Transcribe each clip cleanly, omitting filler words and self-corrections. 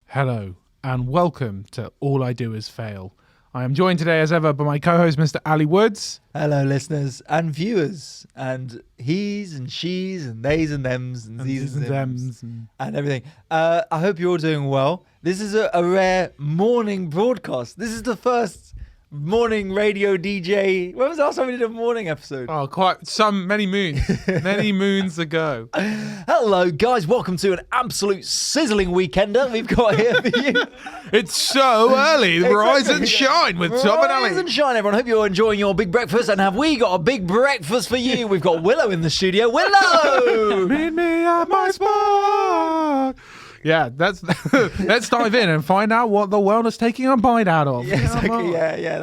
Hello, and welcome to All I Do Is Fail. I am joined today, as ever, by my co-host, Mr. Ali Woods. Hello, listeners and viewers, and he's and she's and theys and thems and these and thems and everything. I hope you're all doing well. This is a rare morning broadcast. This is the first morning radio DJ. When was the last time we did a morning episode? Oh, many moons ago. Hello, guys. Welcome to an absolute sizzling weekender we've got here for you. It's so early. Rise and shine with Tom and Ali. Rise and shine, everyone. Hope you're enjoying your big breakfast. And have we got a big breakfast for you? We've got Willow in the studio. Willow! Meet me at my spot. Yeah, let's dive in and find out what the world is taking a bite out of. Yeah, exactly. Yeah,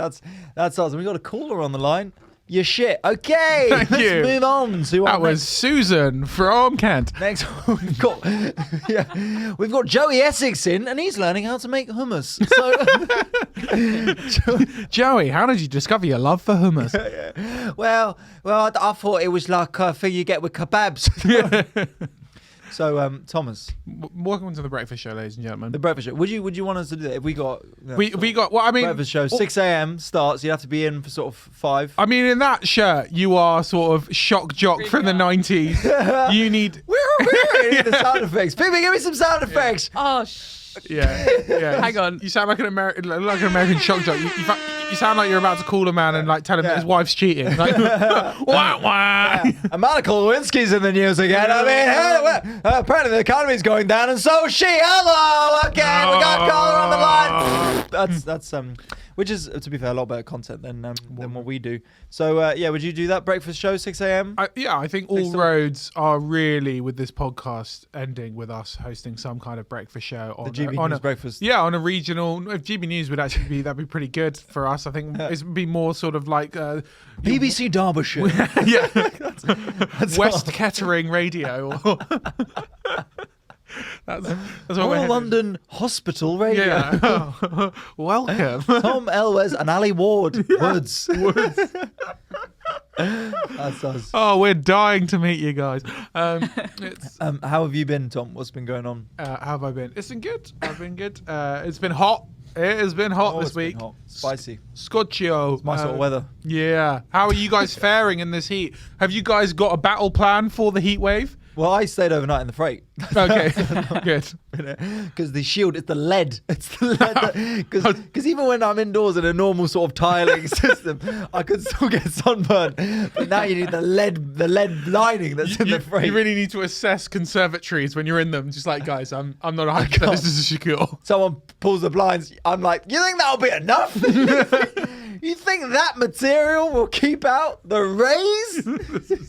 that's us. And we got a caller on the line. You're shit. Okay, Thank let's you. move on to That was Susan from Kent. next. We've got Joey Essex in, and he's learning how to make hummus. So, Joey, how did you discover your love for hummus? well, I thought it was like a thing you get with kebabs. So, Thomas, Welcome to the Breakfast Show, ladies and gentlemen. the breakfast show. Would you want us to do that? If we got We got. Well, I mean, breakfast show 6 a.m. starts. You have to be in for sort of 5. I mean, in that shirt, you are sort of shock jock from the 90s. You need. We need the sound effects. People, give me some sound effects. Oh, Yeah. Hang on. You sound like an American shock jock. You sound like you're about to call a man and like tell him that his wife's cheating. Like, wah, wah. And Monica Lewinsky's in the news again. I mean, apparently the economy's going down, and so is she. Hello, okay, we got a caller on the line. That's which is, to be fair, a lot better content than what we do. So yeah, would you do that breakfast show 6 a.m.? I think all roads are really, with this podcast ending with us hosting some kind of breakfast show on The GB News breakfast. Yeah, on a regional. If GB News would actually be, that'd be pretty good for us. I think it'd be more sort of like BBC Derbyshire. yeah, That's West Kettering Radio. That's what All we're heading. London Hospital Radio. Yeah. Welcome. Tom Elwes and Ali Woods. That's us. Oh, we're dying to meet you guys. How How have you been, Tom? What's been going on? have I been? It's been good. I've been good. It's been hot. It has been hot this It's been week. hot. Spicy. Scotcho. My sort of weather. Yeah. How are you guys faring in this heat? Have you guys got a battle plan for the heat wave? Well, I stayed overnight in the freight. Okay, good. Because the shield, it's the lead. It's the lead. Because even when I'm indoors in a normal sort of tiling system, I could still get sunburned. But now you need the lead lining that's in the freight. You really need to assess conservatories when you're in them. Just like, guys, I'm not 100%. This is secure. Someone pulls the blinds. I'm like, you think that'll be enough? You think that material will keep out the rays?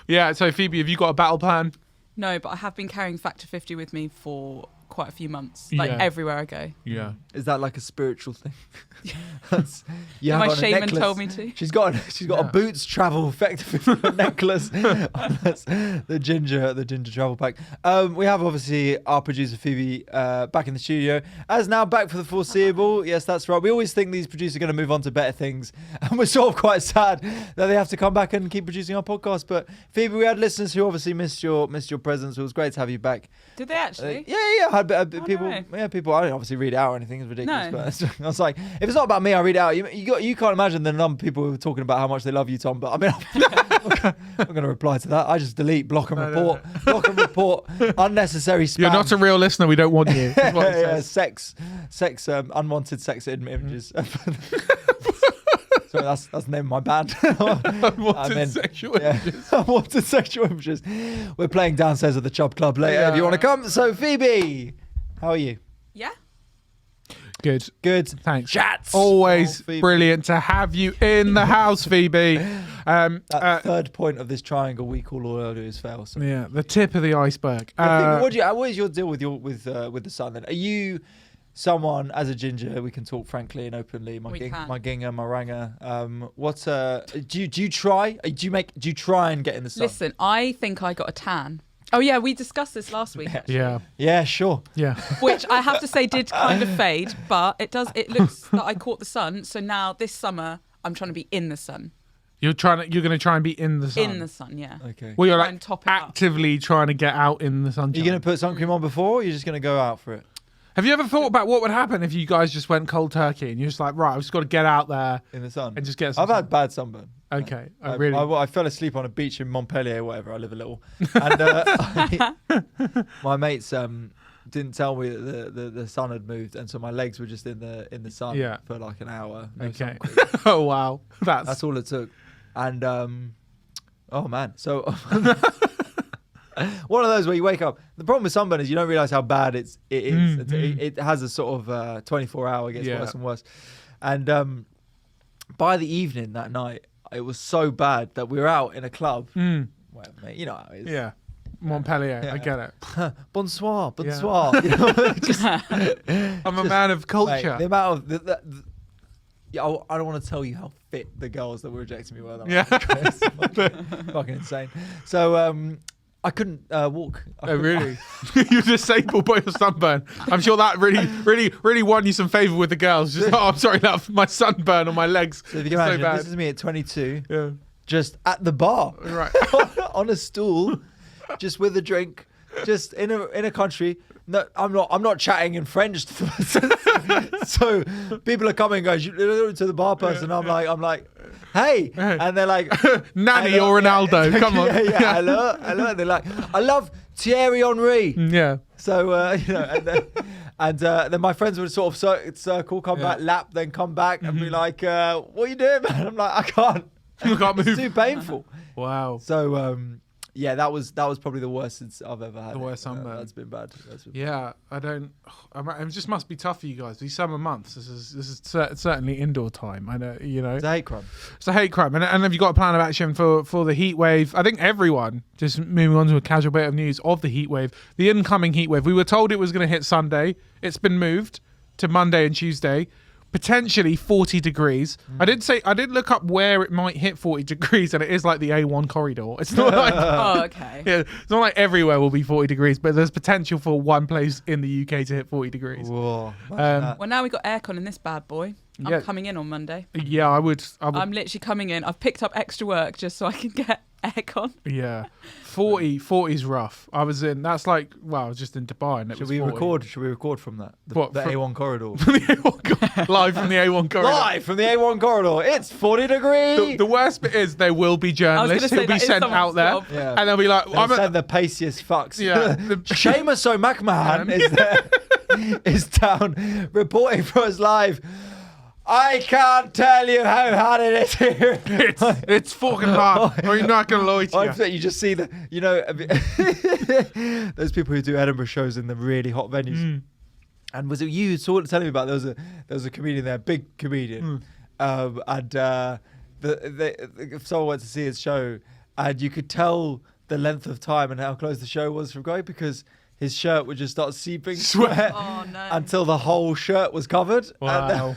Yeah. So Phoebe, have you got a battle plan? no, but I have been carrying Factor 50 with me for quite a few months, like Yeah. everywhere I go. Yeah. Is that like a spiritual thing? My shaman told me to. She's got a Boots travel effective necklace. That's the ginger travel pack. We have obviously our producer Phoebe back in the studio, as now back for the foreseeable. Yes, that's right. We always think these producers are going to move on to better things, and we're sort of quite sad that they have to come back and keep producing our podcast. But Phoebe, we had listeners who obviously missed your presence. It was great to have you back. Did they actually? Yeah. I had people. no. Yeah, people. I don't obviously read it out or anything. It's ridiculous. No. But I was like, if it's not about me, I read it out. You can't imagine the number of people who were talking about how much they love you, Tom. But I mean, I'm going to reply to that. I just delete, block and report, unnecessary spam. You're not a real listener. We don't want you. That's what it says. sex, unwanted sex images. Sorry, that's the name of my band. Unwanted sexual images. Unwanted sexual images. We're playing downstairs at the Chub Club later if you want to come. So Phoebe, how are you? Yeah. Good. Thanks. Chats. Always Oh, Phoebe. brilliant to have you in the house, Phoebe. That third point of this triangle we call All I Do Is Fail. So. Yeah, the tip of the iceberg. What is your deal with the sun then? Are you someone, as a ginger, we can talk frankly and openly, my ginger, my ranger. Do you try? Do you try and get in the sun? Listen, I think I got a tan. Oh yeah, we discussed this last week. Actually. Yeah, sure. Yeah. Which I have to say did kind of fade, but it looks that I caught the sun. So now this summer I'm trying to be in the sun. You're going to try and be in the sun. In the sun, yeah. Okay. Well, you're Try like and top it up. actively trying to get out in the sunshine. Are you going to put sun cream on before, or are you just going to go out for it? Have you ever thought about what would happen if you guys just went cold turkey and you're just like, right, I've just got to get out there In the sun? and just get some I've had bad sunburn. Okay. I fell asleep on a beach in Montpellier, whatever. I live a little. And my mates didn't tell me that the sun had moved, and so my legs were just in the sun for like an hour. No sun cream. Oh, wow. That's all it took. And oh man, so one of those where you wake up. The problem with sunburn is you don't realize how bad it is. It has a sort of 24-hour, gets worse and worse. And by the evening that night, it was so bad that we were out in a club. Well, mate, you know how it is. Yeah. Montpellier, I get it. Bonsoir. You know, I'm a man of culture. Mate, the amount of I don't want to tell you how fit the girls that were rejecting me were. It's fucking insane. So I couldn't walk. Oh, really? You're disabled by your sunburn. I'm sure that really won you some favour with the girls. Just, I'm sorry, that my sunburn on my legs. So if you can imagine, bad. this is me at 22, just at the bar, right, on a stool, just with a drink, just in a country. No, I'm not chatting in French. So people are coming and going to the bar person. I'm like, hey, and they're like, Nanny or Ronaldo, come on. Hello. And they're like, I love Thierry Henry. Yeah. So you know, and then my friends would sort of circle, come back, lap, then come back, and be like, what are you doing, man? I'm like, I can't. You can't move. It's too painful. Wow. So yeah, that was probably the worst since I've ever had. The worst sunburn. That's been bad. It just must be tough for you guys. These summer months. This is certainly indoor time. I know. You know. It's a hate crime. It's a hate crime. And have you got a plan of action for the heat wave? I think everyone. Just moving on to a casual bit of news of the heat wave. The incoming heat wave. We were told it was going to hit Sunday. It's been moved to Monday and Tuesday. Potentially 40 degrees. I did look up where it might hit 40 degrees, and it is like the A1 corridor. It's not like okay. Yeah, it's not like everywhere will be 40 degrees, but there's potential for one place in the UK to hit 40 degrees. Whoa, well, now we got aircon in this bad boy. I'm coming in on Monday. Yeah, I would. I'm literally coming in. I've picked up extra work just so I can get aircon. Yeah, 40 is rough. I was in. That's like, well, I was just in Dubai, and it was 40. Should we record from that? The What, A1 corridor. Live from the A1 corridor. Live from the A1 corridor. It's 40 degrees. The worst bit is there will be journalists who'll be sent out there, and they'll be like, They'll send the paciest fucks. Yeah. Seamus O'McMahon is there, is down reporting for us live. I can't tell you how hard it is here. It's fucking hard. I'm not gonna lie to you. You just see those people who do Edinburgh shows in the really hot venues. And was it you telling me about there was a comedian there, big comedian, and if someone went to see his show, and you could tell the length of time and how close the show was from going because his shirt would just start seeping sweat until the whole shirt was covered. Wow.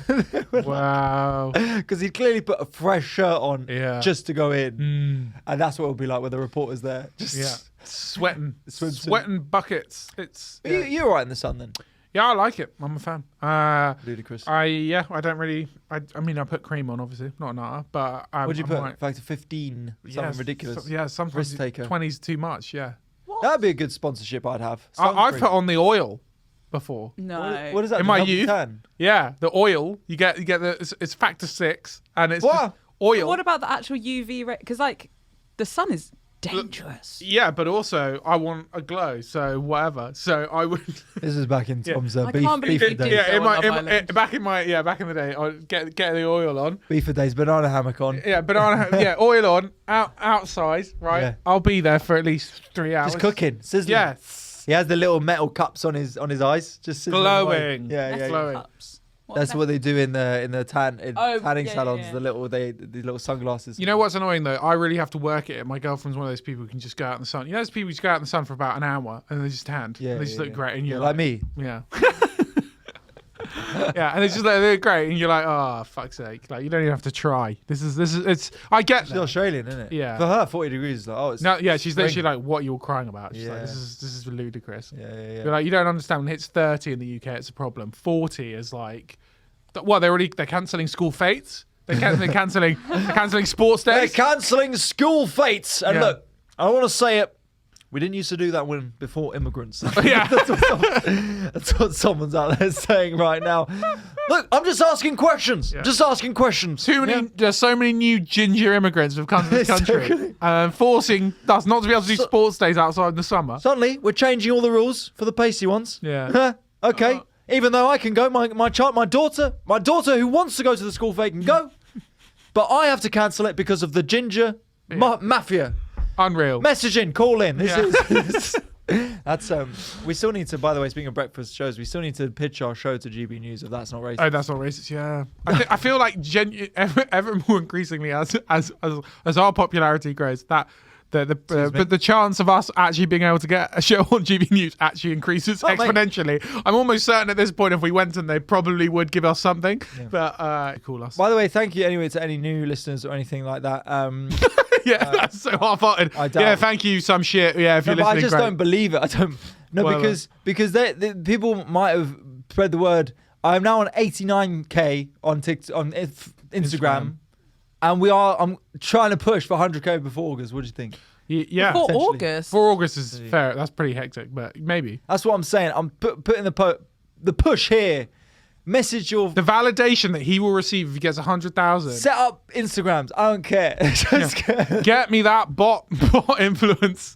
Wow. Because he'd clearly put a fresh shirt on just to go in. And that's what it would be like with the reporters there. Just sweating buckets. You're all right in the sun then? Yeah, I like it. I'm a fan. Ludicrous. I don't really. I mean, I put cream on, obviously, not an hour, but what do you put? Like, Factor 15, something ridiculous. Sometimes Risk taker. 20's too much. Yeah. That'd be a good sponsorship I'd have. I've put on the oil before. No. What is that? In my youth. Tan? Yeah, the oil. You get it's factor 6, and it's just oil. But what about the actual UV ray? Because like the sun is dangerous. Yeah, but also I want a glow, so whatever. So I would. This is back in Tom's I can't believe beef you for did days. so. back in the day, I'd get the oil on. Beef for days, banana hammock on. Yeah, oil on, outside, right? Yeah. I'll be there for at least 3 hours. Just cooking, sizzling. Yes. He has the little metal cups on his eyes, just sizzling glowing. Away. Yeah. Glowing. Cups. That's what they do in the tanning salons. Yeah. The little sunglasses. You know what's annoying though? I really have to work it. My girlfriend's one of those people who can just go out in the sun. You know, those people who just go out in the sun for about an hour and they just tanned. Yeah, they just look great, and you're like me. Yeah. Yeah, and it's just like they're great, and you're like, oh fuck's sake! Like you don't even have to try. This is it's. I get She's Australian, isn't it? Yeah. For her, 40 degrees is like it's no, she's literally like, what you're crying about. She's like, this is ludicrous. Yeah. You're like, you don't understand. When it hits 30 in the UK, it's a problem. 40 is like, what they're cancelling school fates They're cancelling sports They're days. cancelling school fates. And Yeah. look, I want to say it. We didn't used to do that when before immigrants. Yeah. That's what someone's out there saying right now. Look, I'm just asking questions. Yeah. Just asking questions. Too many. There's so many new ginger immigrants who've come to this country, forcing us not to be able to do sports days outside in the summer. Suddenly, we're changing all the rules for the pacey ones. Yeah. Okay. Even though I can go, my daughter who wants to go to the school fair can go, but I have to cancel it because of the ginger mafia. Unreal. Message in, call in. Yeah. That's we still need to, by the way, speaking of breakfast shows, we still need to pitch our show to GB News if that's not racist. Oh, that's not racist. Yeah, I feel like ever more increasingly as our popularity grows, that the chance of us actually being able to get a show on GB News actually increases exponentially. I'm almost certain at this point if we went and they probably would give us something, but call us. By the way, thank you anyway to any new listeners or anything like that. Yeah, that's so half-hearted. Yeah, thank you, some shit. Yeah, if you're listening, but I just great. don't believe it. I don't. No, because they people might have spread the word. I'm now on 89k on Instagram, and I'm trying to push for 100k before August. What do you think? Yeah, For essentially. August. For August is fair. That's pretty hectic, but maybe. That's what I'm saying. I'm putting the push here. Message your The validation that he will receive if he gets 100,000. set up Instagrams. I don't care. Get me that bot influence.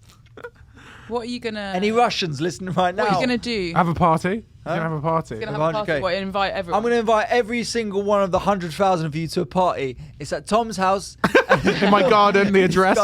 What are you gonna? Any Russians listening right now? What are you gonna do? Have a party. You're gonna have a party. You're gonna have a 100K. party. What, invite everyone? I'm going to invite every single one of the 100,000 of you to a party. It's at Tom's house. In my garden, the address.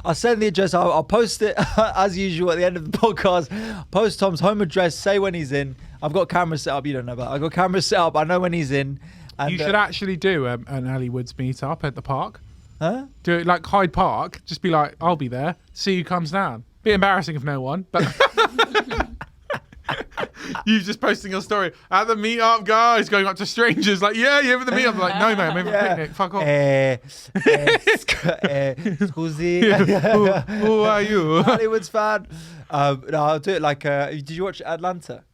I'll send the address. I'll post it as usual at the end of the podcast. Post Tom's home address. Say when he's in. I've got cameras set up. You don't know about. I've got cameras set up. I know when he's in. And, You should actually do an Ali Woods meet up at the park. Huh? Do it like Hyde Park. Just be like, I'll be there. See who comes down. Be embarrassing if no one, but you just posting your story at the meetup, guys, going up to strangers like, yeah, you ever the meetup? I'm like, no, man, maybe a picnic. Fuck off. Scusi. Who are you? Hollywood's fan. No, I'll do it like. Did you watch Atlanta?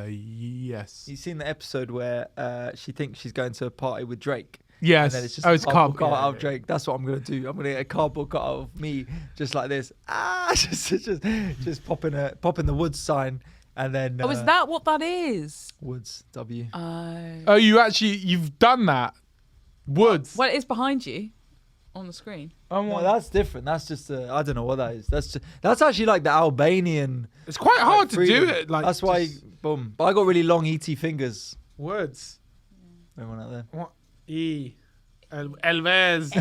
Yes. You've seen the episode where she thinks she's going to a party with Drake. Yes. And then it's just it's a cardboard cardboard. cutout of Drake. That's what I'm gonna do. I'm gonna get a cardboard cutout of me, just like this. Just popping the Woods sign, and then. Oh, is that what that is? Woods W? Oh, you've done that. Woods. Well, it is behind you on the screen. No, that's different. That's just I don't know what that is. That's actually like the Albanian. It's quite hard to freedom. do it. Like That's why. Boom. But I got really long ET fingers. Woods. Everyone out there. What? Elvez.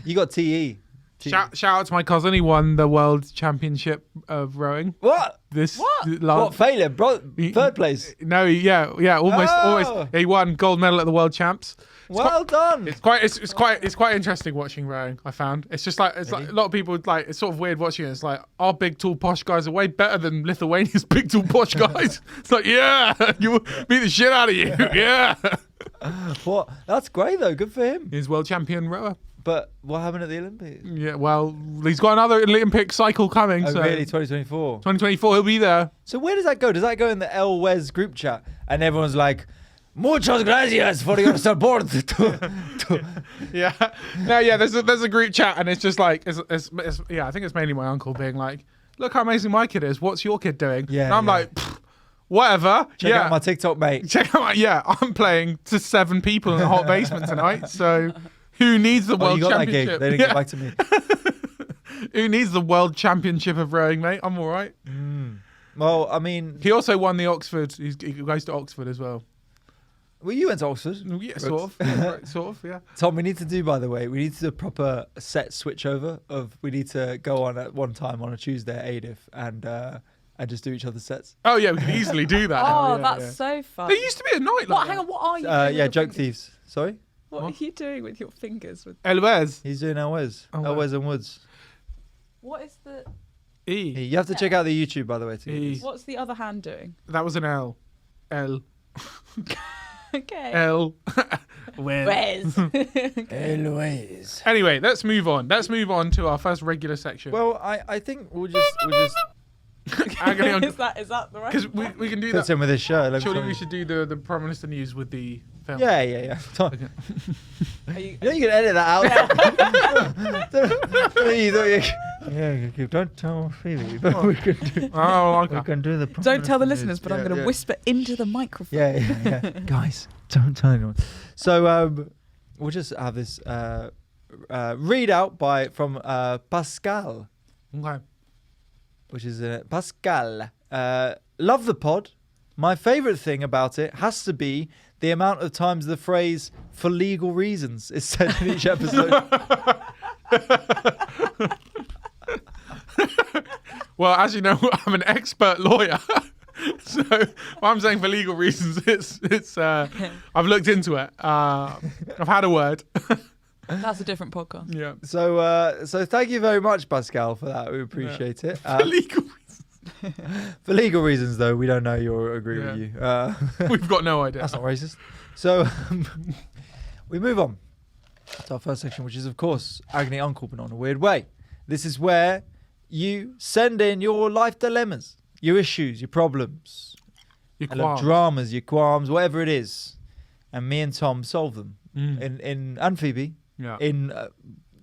You got TE. Shout out to my cousin. He won the world championship of rowing. What? What? Failure, bro. Third place. No, yeah, almost. Oh. He won gold medal at the world champs. Well done. It's quite interesting watching rowing. I found it's just like like a lot of people like it's sort of weird watching it. It's like our big tall posh guys are way better than Lithuania's big tall posh guys. It's like you beat the shit out of you. Yeah. What? That's great though. Good for him. He's world champion rower. But what happened at the Olympics? Yeah, well, he's got another Olympic cycle coming. Oh, so really? 2024. 2024, he'll be there. So where does that go? Does that go in the El Wes group chat? And everyone's like, muchas gracias for your support. Yeah. No, yeah, there's a group chat and it's just like, it's I think it's mainly my uncle being like, look how amazing my kid is. What's your kid doing? Yeah, And I'm yeah. like, whatever. Check out my TikTok, mate. Check out I'm playing to 7 people in a hot basement tonight. So who needs the world You got championship? that gig. They didn't get back to me. Who needs the world championship of rowing, mate? I'm all right. Well, I mean, He also won the Oxford. He goes to Oxford as well. well, you went to Oxford. Yeah, sort of. Yeah, right, sort of, yeah. Tom, we need to do, by the way, we need to do a proper set switch over of, we need to go on at one time on a Tuesday at AIDIF and just do each other's sets. Oh, yeah, we can easily do that. now, Oh, yeah, that's yeah. so fun. There used to be a night like What? that. Hang on. What are you? doing with Yeah, your Joke fingers? Thieves. Sorry? What What? are you doing with your fingers? With Elvez. He's doing El Wes. Oh, El wow. Wes and Woods. what is the? E. You have to check out the YouTube, by the way, too. E. What's the other hand doing? That was an L. L. Okay. L. Wes. Wes. El Wes. Anyway, let's move on. Let's move on to our first regular section. Well, I think we'll just Agony on. is that the right? Because we can do Fits that. in with this show. let me Surely tell we you. should do the Prime Minister news with the film. Yeah. Okay. Are you, You know you can edit that out. Don't tell Phoebe, but we can do. Oh, We okay. can do the. don't tell the listeners, but I'm Yeah, going to yeah. whisper into the microphone. Yeah. Guys, don't tell anyone. So we'll just have this readout from Pascal, Okay. which is Pascal. Love the pod. My favourite thing about it has to be the amount of times the phrase "for legal reasons" is said in each episode. Well, as you know, I'm an expert lawyer. So what I'm saying for legal reasons, it's I've looked into it. I've had a word. That's a different podcast. Yeah. So thank you very much, Pascal, for that. We appreciate it. For legal reasons. For legal reasons, though, we don't know you'll agree with you. We've got no idea. That's not racist. So we move on to our first section, which is, of course, Agony Uncle, but not in a weird way. This is where you send in your life dilemmas, your issues, your problems, Your your qualms. dramas, your qualms, whatever it is, and me and Tom solve them Mm. and Phoebe Yeah. in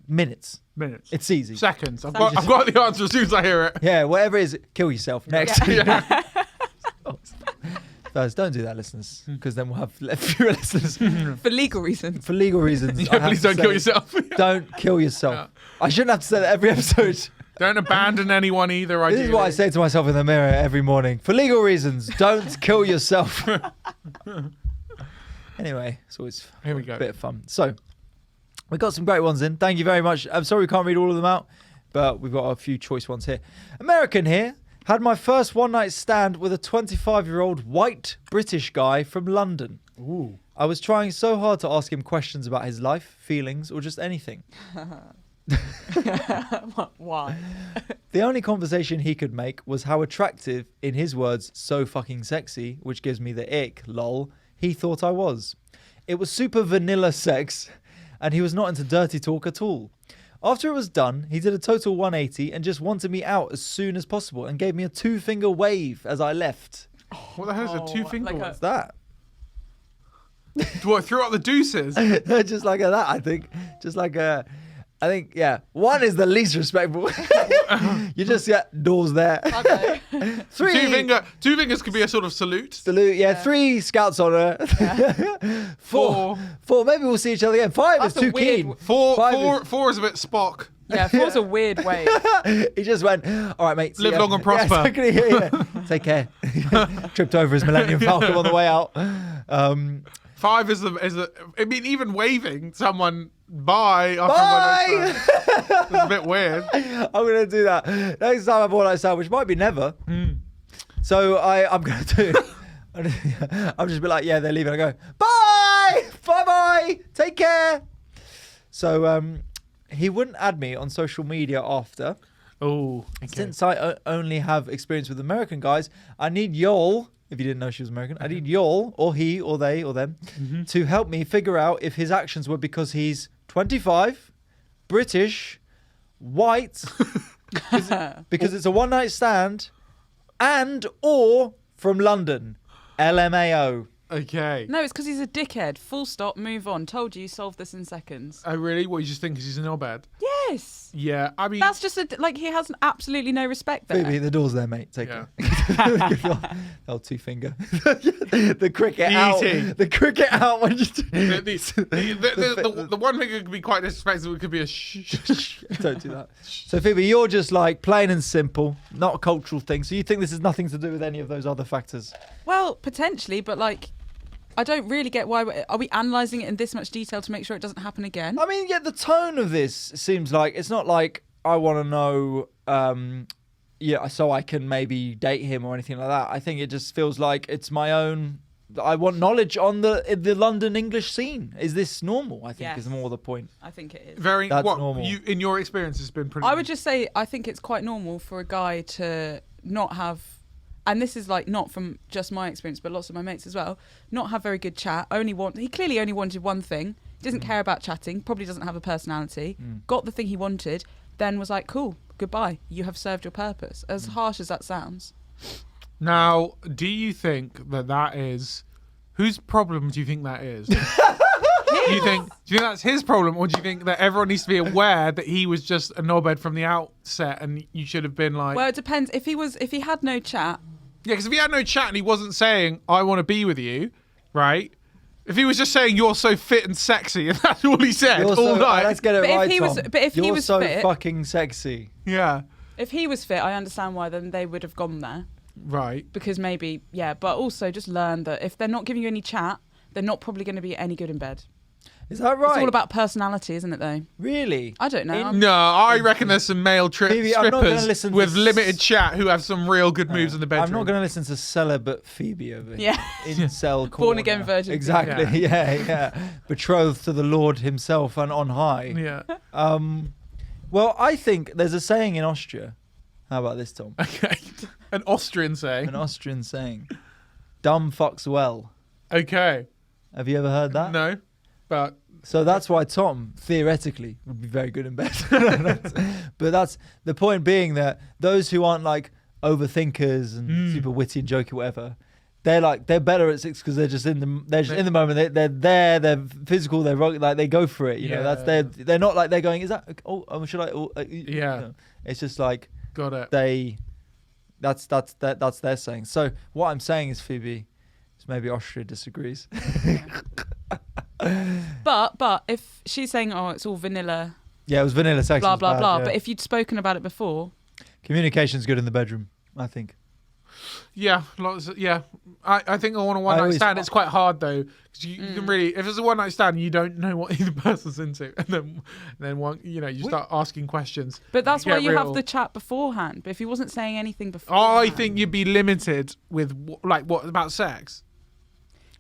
minutes. Minutes. It's easy. Seconds. I've Seconds. got the answer as soon as I hear it. Yeah, whatever it is, kill yourself. Next. Yeah. Guys, don't do that, listeners, because then we'll have fewer listeners. For legal reasons. For legal reasons. I Yeah, have please to don't say, kill yourself. Don't kill yourself. Yeah. I shouldn't have to say that every episode. Don't abandon anyone either. This is what I say to myself in the mirror every morning. For legal reasons, don't kill yourself. Anyway, it's always Here we a go. bit of fun. So, we got some great ones in. Thank you very much. I'm sorry we can't read all of them out, but we've got a few choice ones here. American here. Had my first one-night stand with a 25-year-old white British guy from London. Ooh. I was trying so hard to ask him questions about his life, feelings, or just anything. Why? The only conversation he could make was how attractive, in his words, so fucking sexy, which gives me the ick, lol, he thought I was. It was super vanilla sex, and he was not into dirty talk at all. After it was done, he did a total 180 and just wanted me out as soon as possible and gave me a 2-finger wave as I left. What the hell is a Oh, 2-finger like a- one? What's that? What, threw out the deuces? Just like that, I think. Just like a... I think, yeah. One is the least respectful. You just get doors there. Okay. 3... Two fingers could be a sort of salute. Salute, yeah. 3 scouts on her. 4. Maybe we'll see each other again. 5 That's is a too weird keen. Four is a bit Spock. Yeah, 4's a weird way. He just went, all right, mate. see Live ya." long and prosper. Yeah, exactly, yeah. Take care. Tripped over his Millennium Falcon on the way out. 5 is I mean, even waving someone bye. Bye! It's a bit weird. I'm going to do that. Next time I'm all like that, which might be never. So I'm going to do... I'm just be like, yeah, they're leaving. I go, bye! Bye-bye! Take care! So he wouldn't add me on social media after. Oh, okay. Since I only have experience with American guys, I need y'all, if you didn't know she was American, I need y'all, or he, or they, or them, to help me figure out if his actions were because he's 25, British, white, because it's a one-night stand, and or from London. LMAO. Okay. No, it's because he's a dickhead. Full stop, move on. Told you, solve this in seconds. Oh, really? What, you just think 'cause he's an knobhead? Yes. Yeah, I mean... That's just he has absolutely no respect there. Baby, the door's there, mate. Take Yeah. it. Oh, 2-finger. The cricket out. E.T.. The cricket out when you... The one thing that could be quite disrespectful could be a shh. Don't do that. So, Phoebe, you're just like plain and simple, not a cultural thing. So you think this has nothing to do with any of those other factors? Well, potentially, but I don't really get why. Are we analysing it in this much detail to make sure it doesn't happen again? I mean, yeah, the tone of this seems like it's not like I want to know, so I can maybe date him or anything like that. I think it just feels like it's my own. I want knowledge on the London English scene. Is this normal? I think is more the point. I think it is. Very. That's what normal. you in your experience has been pretty. I would just say I think it's quite normal for a guy to not have, and this is not from just my experience, but lots of my mates as well, not have very good chat. He clearly only wanted one thing. He doesn't care about chatting. Probably doesn't have a personality. Got the thing he wanted. Then was like, cool, goodbye. You have served your purpose. As harsh as that sounds. Now, do you think that is whose problem? Do you think that is? Do you think that's his problem, or do you think that everyone needs to be aware that he was just a knobhead from the outset, and you should have been like? Well, it depends. If he had no chat. Yeah, because if he had no chat and he wasn't saying "I want to be with you," right? If he was just saying "You're so fit and sexy," and that's all he said all night. Let's get it But if right, he was- Tom. but if he You're was so fit- fucking sexy. Yeah, If he was fit, I understand why then they would have gone there. right. Because maybe, yeah, but also just learn that if they're not giving you any chat, they're not probably going to be any good in bed. Is that right? It's all about personality, isn't it, though? Really? I don't know. No, I reckon there's some male Phoebe, I'm not gonna strippers listen to with s- limited chat who have some real good moves in the bedroom. I'm not going to listen to celibate Phoebe over here. Yeah. In cell corner. Born again virgin. Exactly. Yeah. Betrothed to the Lord himself and on high. Yeah. Well, I think there's a saying in Austria. How about this, Tom? Okay. An Austrian saying. An Austrian saying. Dumb fucks well. Okay. Have you ever heard that? No, but So that's why Tom, theoretically, would be very good in bed. But that's the point being that those who aren't like overthinkers and super witty and jokey, whatever, they're better at sex because they're just in the moment. They're there. They're physical. They're like they go for it. You know, that's they're not like they're going. Is that should I? Yeah. No. It's just like got it. That's their saying. So what I'm saying is, Phoebe, is maybe Austria disagrees. But if she's saying, oh, it's all vanilla, Yeah, it was vanilla sex. blah, was blah, bad, blah. yeah. But if you'd spoken about it before, Communication's good in the bedroom, I think. Yeah, I think on a one night always- stand it's quite hard though, because you can really, if it's a one night stand, you don't know what either person's into, and then one, you start asking questions. but that's why get you have real. the chat beforehand. But if he wasn't saying anything before, I think you'd be limited with what about sex?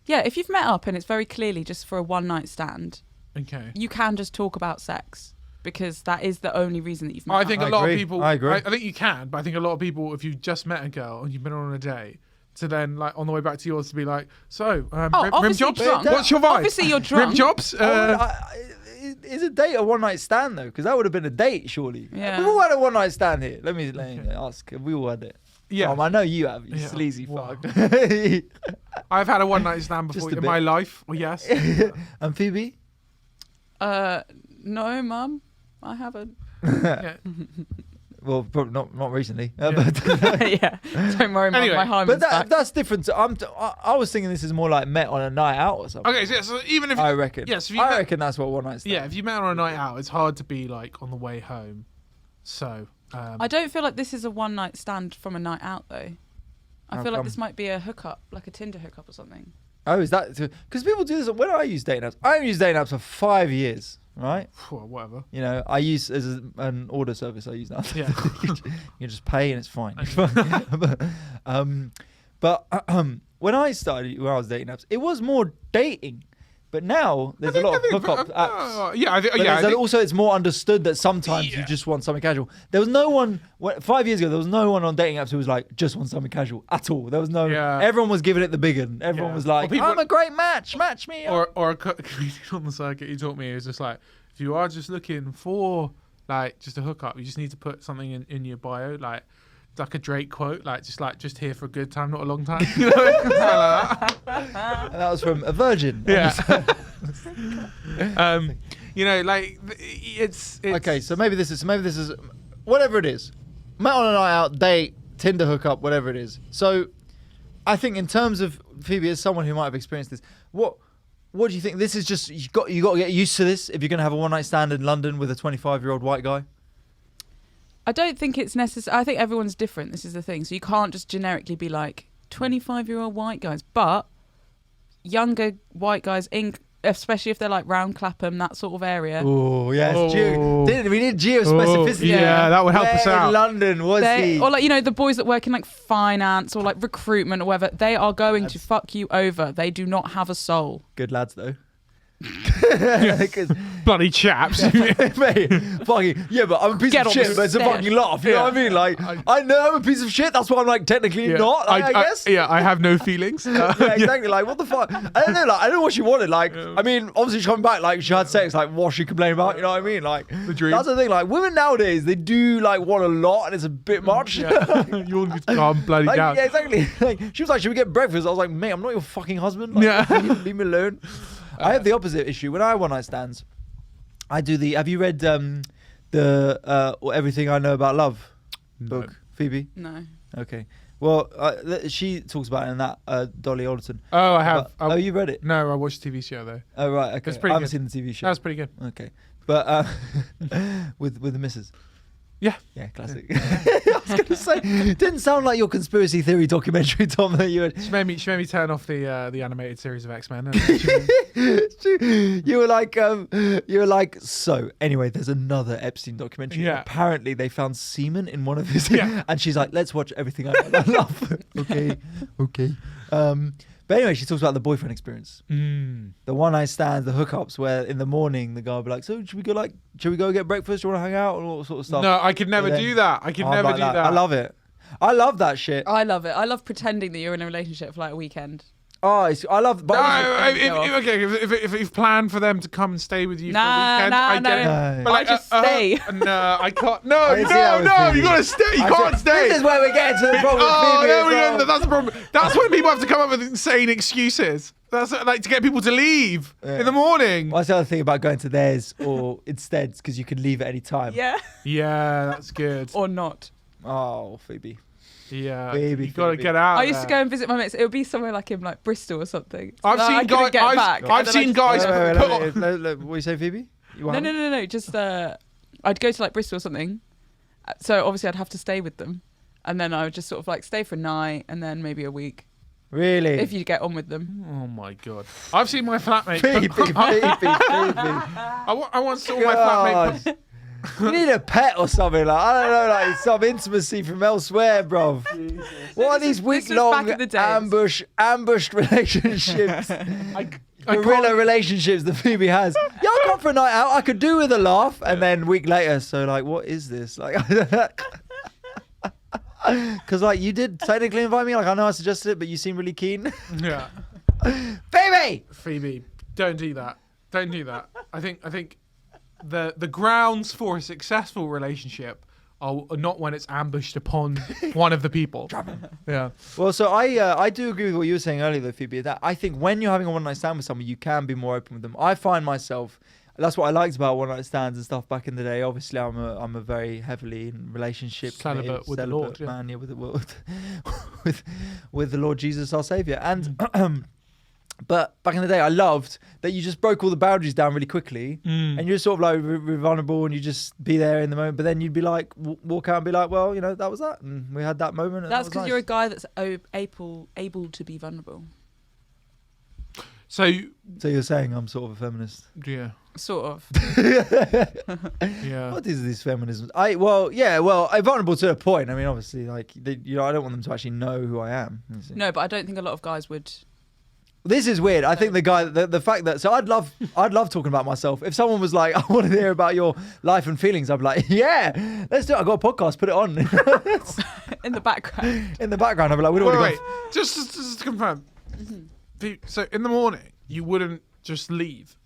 yeah, if you've met up and it's very clearly just for a one night stand, Okay. you can just talk about sex because that is the only reason that you've met I up. think I a lot agree. of people. I agree. I think you can, but I think a lot of people, if you've just met a girl and you've been on a date, to then like on the way back to yours to be like, so rim obviously jobs. drunk. What's your vibe? Obviously you're drunk. Rim jobs. Is a date a one night stand though? Because that would have been a date, surely. Yeah. We've all had a one night stand here. Let me ask. Have we all had it? Yeah. I know you have. You Yeah. sleazy Wow. fuck. I've had a one night stand before Just a in bit. my life. Well, yes. And Phoebe? No, Mum, I haven't. Yeah. Well, probably not recently. Yeah. Yeah, don't worry, Mum, Anyway, my hymen's But back. that's different. I was thinking this is more like met on a night out or something. Okay, so even if I reckon. yes, if you I met- reckon that's what one night stand. yeah, if you met on a night out, it's hard to be like on the way home. So I don't feel like this is a one night stand from a night out though. I How feel like come? this might be a hookup, like a Tinder hookup or something. Oh, is that because people do this? When I use dating apps, I haven't used dating apps for 5 years, right? whatever. You know, I use as an order service. I use now. Yeah. You just pay and it's fine. But when I was dating apps, it was more dating. But now there's a lot of hookup apps. Yeah, But also, it's more understood that sometimes you just want something casual. There was no one 5 years ago. There was no one on dating apps who was like just want something casual at all. There was no. Yeah. Everyone was giving it the big one. Everyone Yeah. was like, Well, people- "I'm a great match. Match me." Up. or a comedian on the circuit he taught me is just like, if you are just looking for like just a hookup, you just need to put something in your bio like a Drake quote, like just here for a good time, not a long time. You know? Something like that. And that was from a virgin. Yeah. Like it's Okay, so maybe this is whatever it is. Met on a night out, date, Tinder hookup, whatever it is. So I think in terms of Phoebe as someone who might have experienced this, what do you think? This is just you got to get used to this if you're going to have a one night stand in London with a 25-year-old white guy. I don't think it's necessary. I think everyone's different. This is the thing. So you can't just generically be like 25-year-old white guys, but younger white guys, especially if they're like round Clapham, that sort of area. Oh yes, Oh. we need geospecificity. yeah, that would help us Where out. in London was he? Or like, the boys that work in like finance or like recruitment or whatever, they are going to fuck you over. They do not have a soul. Good lads though. 'Cause- Bloody chaps. Mate, fucking yeah, but I'm a piece Get of on shit, the but it's a stairs. fucking laugh. You know what I mean? Like, I know I'm a piece of shit. That's why I'm like technically Yeah. not. I guess. Yeah, I have no feelings. Yeah, exactly. Like, what the fuck? I don't know. Like, I don't know what she wanted. Like, I mean, obviously she's coming back. Like, she had sex. Like, what she complained about? You know what I mean? Like, The dream. that's the thing. Like, women nowadays, they do like want a lot, and it's a bit much. Yeah. You all need to calm bloody Like, down. yeah, exactly. Like, she was like, "Should we get breakfast?" I was like, "Mate, I'm not your fucking husband. Like, Yeah. leave me alone." I have the opposite issue. When I have one night stands, I do the. Have you read the Everything I Know About Love book, Phoebe? No. Okay. Well, she talks about it in that Dolly Alderton. Oh, I have. Oh, you read it? No, I watched the TV show though. Oh, right. Okay. It's pretty I haven't good. seen the TV show. That was pretty good. Okay. But with the missus. Yeah. Yeah, classic. I was gonna say, it didn't sound like your conspiracy theory documentary, Tom. That you had. She made me turn off the animated series of X-Men. You were like, so anyway, there's another Epstein documentary. Yeah. Apparently they found semen in one of his. Yeah. And she's like, let's watch Everything I Know About Love. Okay. But anyway, she talks about the boyfriend experience. The one night stands, the hookups, where in the morning the guy will be like, so should we go get breakfast? Do you want to hang out? And all sort of stuff. No, I could never But then- do that. I could I'm never like do that. I love it. I love that shit. I love it. I love pretending that you're in a relationship for like a weekend. Oh, I love. But If you've planned for them to come and stay with you for a Nah, weekend, nah, I get it. no. But I just stay. No, I can't. No, I didn't see that with Phoebe. you gotta stay. You can't stay. This is where we're getting to the problem. Oh, with Phoebe there as we well. go. That's the problem. That's when people have to come up with insane excuses. That's like to get people to leave in the morning. What's the other thing about going to theirs or instead? Because you can leave at any time. Yeah. Yeah, that's good. Or not. Oh, Phoebe. Yeah, Baby you gotta Phoebe. get out. I used to go there. and visit my mates. It would be somewhere like in like Bristol or something. I've So I seen couldn't guys. get back. I've And then I seen just- guys Wait, put on. what you say, Phoebe? You No. Just I'd go to like Bristol or something. So obviously I'd have to stay with them, and then I would just sort of like stay for a night and then maybe a week Really? if you get on with them. Oh my god! I've seen my flatmate. Phoebe. I once saw my God. flatmate. You need a pet or something. Like, I don't know, like some intimacy from elsewhere, bruv. What are these This was week-long back in the days. ambushed relationships? I Guerrilla can't- relationships that Phoebe has. Yeah, I'll come for a night out. I could do with a laugh. And then a week later, so like, what is this? Like, because like you did technically invite me. Like I know I suggested it, but you seem really keen. Yeah, Baby! Phoebe, don't do that. Don't do that. I think the grounds for a successful relationship are not when it's ambushed upon one of the people. Yeah. Well, so I do agree with what you were saying earlier, though, Phoebe. That I think when you're having a one night stand with someone, you can be more open with them. I find myself. That's what I liked about one night stands and stuff back in the day. Obviously, I'm a very heavily in relationship Celibate committed, with the Lord, yeah. man, yeah, with the Lord Jesus, our Savior. And but back in the day, I loved that you just broke all the boundaries down really quickly, and you're sort of like vulnerable, and you just be there in the moment. But then you'd be like, walk out and be like, well, you know, that was that, and we had that moment. And That's that because was you're a nice. guy that's able to be vulnerable. So So you're saying I'm sort of a feminist? yeah, Sort of. yeah. What is these feminisms? I'm vulnerable to a point. I mean, obviously, like, I don't want them to actually know who I am. You see. No, but I don't think a lot of guys would. This is weird. I think the fact that, so I'd love talking about myself. If someone was like, I want to hear about your life and feelings, I'd be like, yeah, let's do it. I got a podcast, put it on. In the background. In the background, I'd be like, we don't Wait, want wait. Just to confirm. So in the morning, you wouldn't just leave.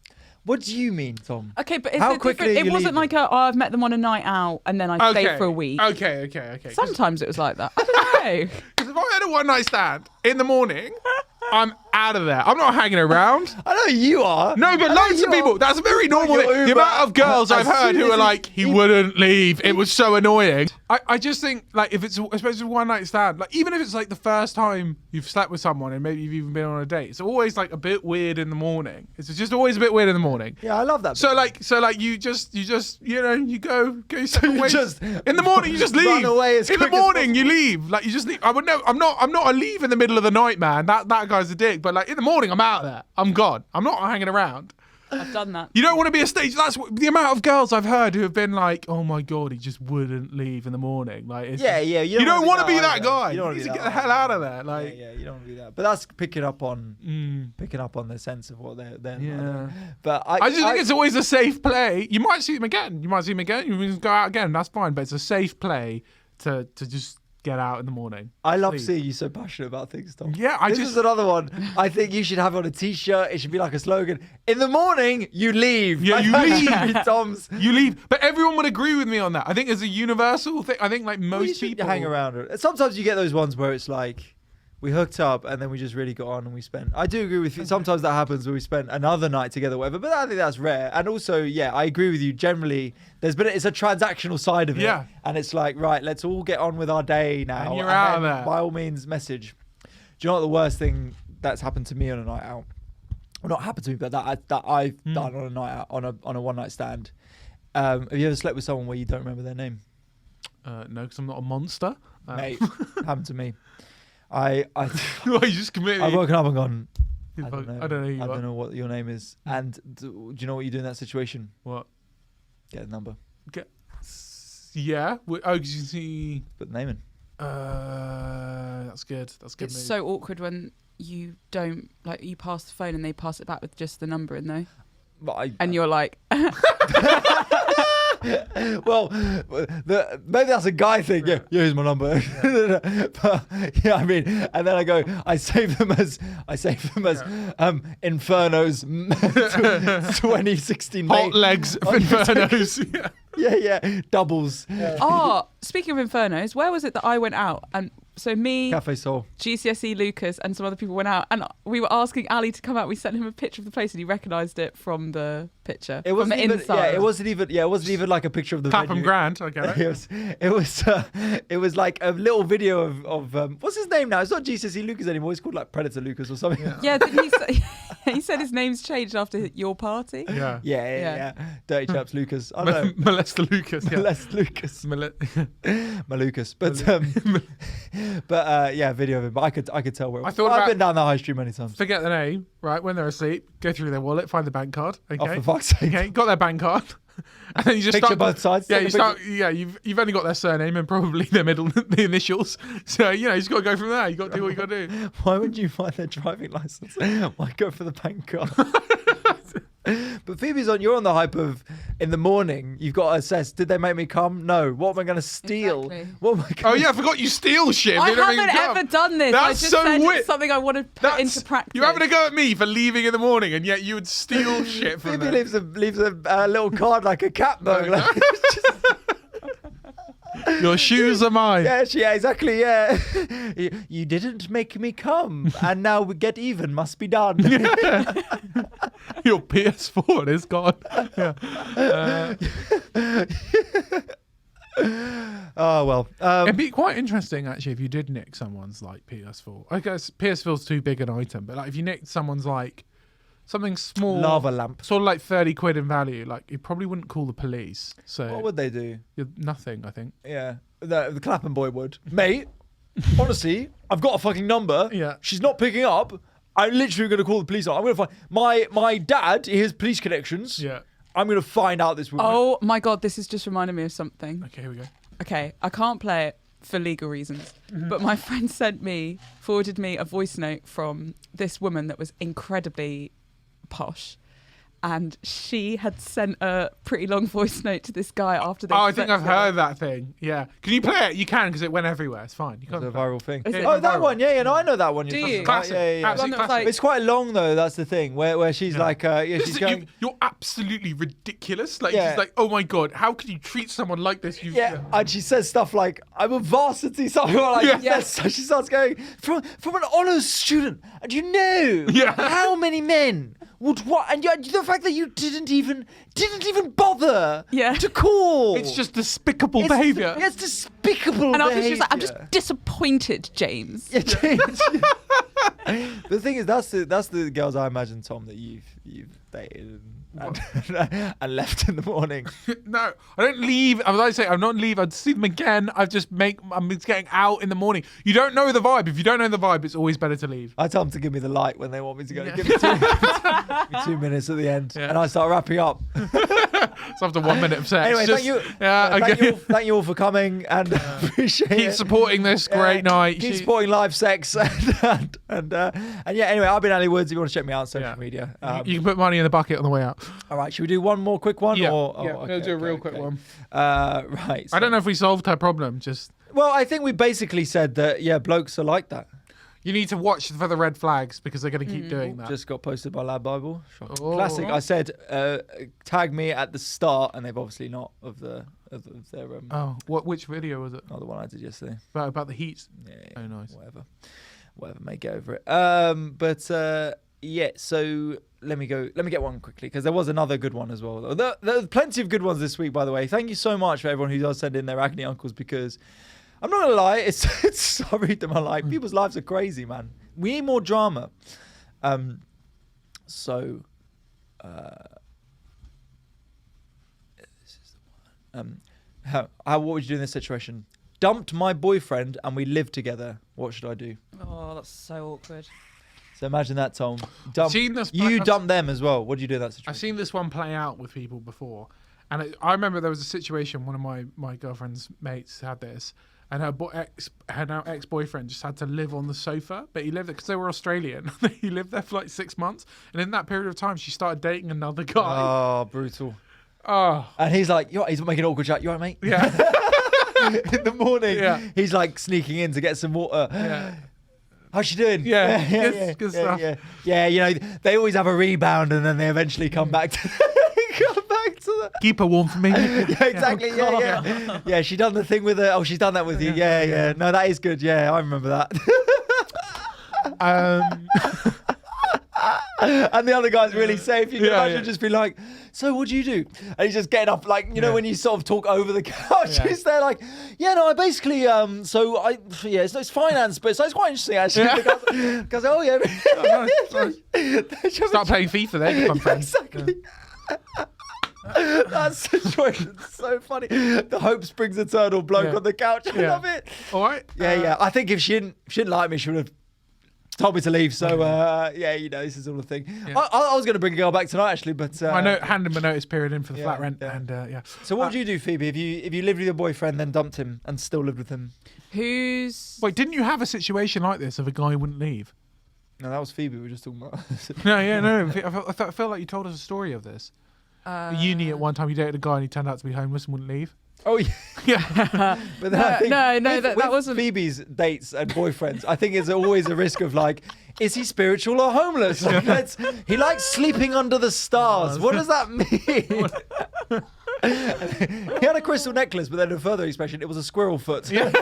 What do you mean, Tom? Okay, but How it's quickly different. are you It wasn't leaving? like I've met them on a night out and then I stay for a week. Okay. Sometimes it was like that. I don't know. Because if I had a one night stand in the morning, I'm out of there. I'm not hanging around. I know you are. No, but I know loads of you people. are. That's a very normal Your thing. The Uber, amount of girls as I've heard soon who as are like, he he- wouldn't leave. It was so annoying. I just think, like, if it's, especially a one night stand, like, even if it's like the first time you've slept with someone and maybe you've even been on a date, it's always like a bit weird in the morning. It's just always a bit weird in the morning. Yeah, I love that. So like you just you know you go your separate you ways. just in the morning you just leave. run away as in the quick as morning you possible. leave. Like you just leave. I'm not a leave in the middle of the night, man. That guy's a dick. But like in the morning I'm out of there. I'm gone. I'm not hanging around. I've done that. You don't want to be a stage. That's the amount of girls I've heard who have been like, "Oh my god, he just wouldn't leave in the morning." Like, it's Yeah. You don't want to be that guy. You You don't need wanna to be get that the hell guy. out of there. Like, Yeah, you don't want to do that. But that's picking up on the sense of what they're yeah. But I just think it's always a safe play. You might see them again. You might go out again. That's fine. But it's a safe play to just get out in the morning. I love Please. seeing you so passionate about things, Tom. Yeah, This is another one. I think you should have it on a t-shirt. It should be like a slogan. In the morning, you leave. Yeah, you that leave. should be Tom's. You leave, but everyone would agree with me on that. I think it's a universal thing. I think like Well, you most should people hang around. Sometimes you get those ones where it's like, we hooked up and then we just really got on and we spent. I do agree with you. Sometimes that happens where we spent another night together, whatever. But I think that's rare. And also, yeah, I agree with you. Generally, it's a transactional side of it. Yeah. And it's like, right, let's all get on with our day now. And you're out of then, there. by all means, message. Do you know what the worst thing that's happened to me on a night out? Well, not happened to me, but that I've done on a night out on a one night stand. Have you ever slept with someone where you don't remember their name? no, because I'm not a monster. Mate, happened to me. I you just completely. I've woken up and gone, I don't know. I Who you are. don't know what your name is. And do you know what you do in that situation? What? Get a number. Yeah. Oh, 'cause you see. Put the name in. That's good. That's good. It's move. so awkward when you don't, like, you pass the phone and they pass it back with just the number in though. But And you're like, well, maybe that's a guy thing. Yeah, here's my number. But yeah, I mean, and then I save them as Inferno's 2016 Hot mate. legs of Infernos. Yeah. Yeah, doubles. oh, speaking of Infernos, where was it that I went out? And so me, Cafe Soul. GCSE Lucas and some other people went out and we were asking Ali to come out. We sent him a picture of the place and he recognised it from the picture. It wasn't from the even. inside. Yeah, it wasn't even like a picture of the Clapham venue. Grand. I get it. It was like a little video of what's his name now? It's not GCSE Lucas anymore. It's called like Predator Lucas or something. Yeah, didn't he say, he said his name's changed after your party? Yeah. Yeah. Dirty chaps Lucas. I don't know. Molester Lucas. Yeah. Less Lucas. Mole- Malukas. But yeah, video of him. But I could tell where. I thought I've about- been down the high street many times. Forget the name, right? When they're asleep, go through their wallet, find the bank card. Okay. Oh, for fuck's sake. Okay, got their bank card. And then you just Picture start both sides. Yeah, Take you a start. Yeah, you've only got their surname and probably their the initials. So you just got to go from there. You got to do what you got to do. Why would you find their driving license? Why go for the bank card? But Phoebe's you're on the hype of in the morning. You've got to assess: did they make me come? No. What am I going to steal? Exactly. What am I? Oh Gonna yeah, I forgot you steal shit. I They don't even haven't come. ever done this. That's I just so said weird. it's something I want to put into practice. You're having a go at me for leaving in the morning, and yet you would steal shit from Phoebe them. leaves a little card like a cat bug. Like, it's just- Your shoes are mine. yeah, exactly. Yeah, you didn't make me come, and now we get even. Must be done. Your PS4 is gone. Yeah. Oh well. It'd be quite interesting actually if you did nick someone's like PS4. I guess PS4's too big an item, but like if you nicked someone's like something small, Lava lamp. sort of like 30 quid in value, like you probably wouldn't call the police. So What would they do? nothing, I think. Yeah, the Clapham boy would. Mate, honestly, I've got a fucking number. Yeah. She's not picking up. I'm literally going to call the police. I'm going to find my dad. He has police connections. Yeah. I'm going to find out this woman. Oh my God, this has just reminded me of something. Okay, here we go. Okay, I can't play it for legal reasons, but my friend forwarded me a voice note from this woman that was incredibly posh. And she had sent a pretty long voice note to this guy after they Oh, I think slept I've heard that thing. Yeah. Can you play it? You can because it went everywhere. It's fine. You It's can't a play it. viral thing. Is it? Oh, that Viral. one. Yeah, no, I know that one. Do You're you? talking about. Classic. Yeah. One Absolute that was classic. like- It's quite long though. That's the thing. Where she's Yeah. like, she's going. You're absolutely ridiculous. Like, Yeah. she's like, oh my God, how could you treat someone like this? Yeah, and she says stuff like, "I'm a varsity," something like Yeah. yes. So she starts going from an honours student, and you know Yeah. how many men would what, and the fact that you didn't even bother Yeah. to call. It's just despicable It's- behaviour. It's despicable And after behaviour. she was like, I'm just disappointed, James. Yeah, James. The thing is, that's the girls I imagine, Tom, that you've dated and left in the morning. No, I don't leave. As I say, I'm not leave. I'd see them again. I'm just getting out in the morning. You don't know the vibe. If you don't know the vibe, it's always better to leave. I tell them to give me the light when they want me to go. Yeah. Give me 2 minutes at the end, Yeah. and I start wrapping up. It's after 1 minute of sex. Anyway, Just- thank you. Yeah, okay. Thank you all for coming, and appreciate Keep it. supporting this great night. Keep supporting live sex, and yeah. Anyway, I've been Ali Woods. If you want to check me out on social Yeah. media, You can put money in the bucket on the way out. all right. Should we do one more quick one? Yeah, Okay, we'll do a real quick one. Right. I don't know if we solved her problem. Just Well, I think we basically said that. Yeah, blokes are like that. you need to watch for the red flags because they're going to keep doing that. Just got posted by Lad Bible. Oh. Classic. I said tag me at the start, and they've obviously not of their Oh, which video was it? not the one I did yesterday. About the heat. Yeah, Oh, nice. Whatever, mate, get over it. Yeah, so let me get one quickly because there was another good one as well. There's plenty of good ones this week, by the way. Thank you so much for everyone who does send in their agony uncles because I'm not gonna lie, it's I read them, I like people's lives are crazy, man. We need more drama. This is the one. What would you do in this situation? Dumped my boyfriend and we live together. What should I do? Oh, that's so awkward. So imagine that, Tom. Seen this- You I've- dump them as well. What do you do in that situation? I've seen this one play out with people before, and I remember there was a situation. One of my girlfriend's mates had this, and her ex-boyfriend just had to live on the sofa, but he lived there because they were Australian. He lived there for like 6 months, and in that period of time, she started dating another guy. Oh, brutal. Oh, And he's like, he's making an awkward chat. You all right, mate? yeah, In the morning, Yeah. he's like sneaking in to get some water. yeah. How's she doing? Yeah, good stuff. Yeah, you know, they always have a rebound and then they eventually come back to the... Keep her warm for me. Yeah, exactly. Yeah. Yeah, she done the thing with her. Oh, she's done that with you. Yeah. No, that is good. Yeah, I remember that. And the other guy's really safe. You can imagine just be like, so what do you do? And he's just getting up, like, you know, when you sort of talk over the couch, he's there like, I basically, it's finance, but it's quite interesting actually. Because, Start playing FIFA then, become friends. Exactly. That situation's so funny. The hope springs eternal bloke on the couch. I love it. All right. Yeah. I think if she didn't like me, she would have told me to leave. So this is all a thing. Yeah. I was going to bring a girl back tonight actually, but I know. Hand him a notice period in for the flat rent, yeah. and yeah. So what would you do, Phoebe, if you lived with your boyfriend, then dumped him and still lived with him? Wait, didn't you have a situation like this of a guy who wouldn't leave? No, that was Phoebe. We were just talking about. No. I felt like you told us a story of this. Uni at one time, you dated a guy and he turned out to be homeless and wouldn't leave. Oh yeah. Yeah. But then I think that wasn't Phoebe's dates and boyfriends. I think there's always a risk of like, is he spiritual or homeless? Like, he likes sleeping under the stars. What does that mean? He had a crystal necklace, but then a further expression, it was a squirrel foot. Yeah.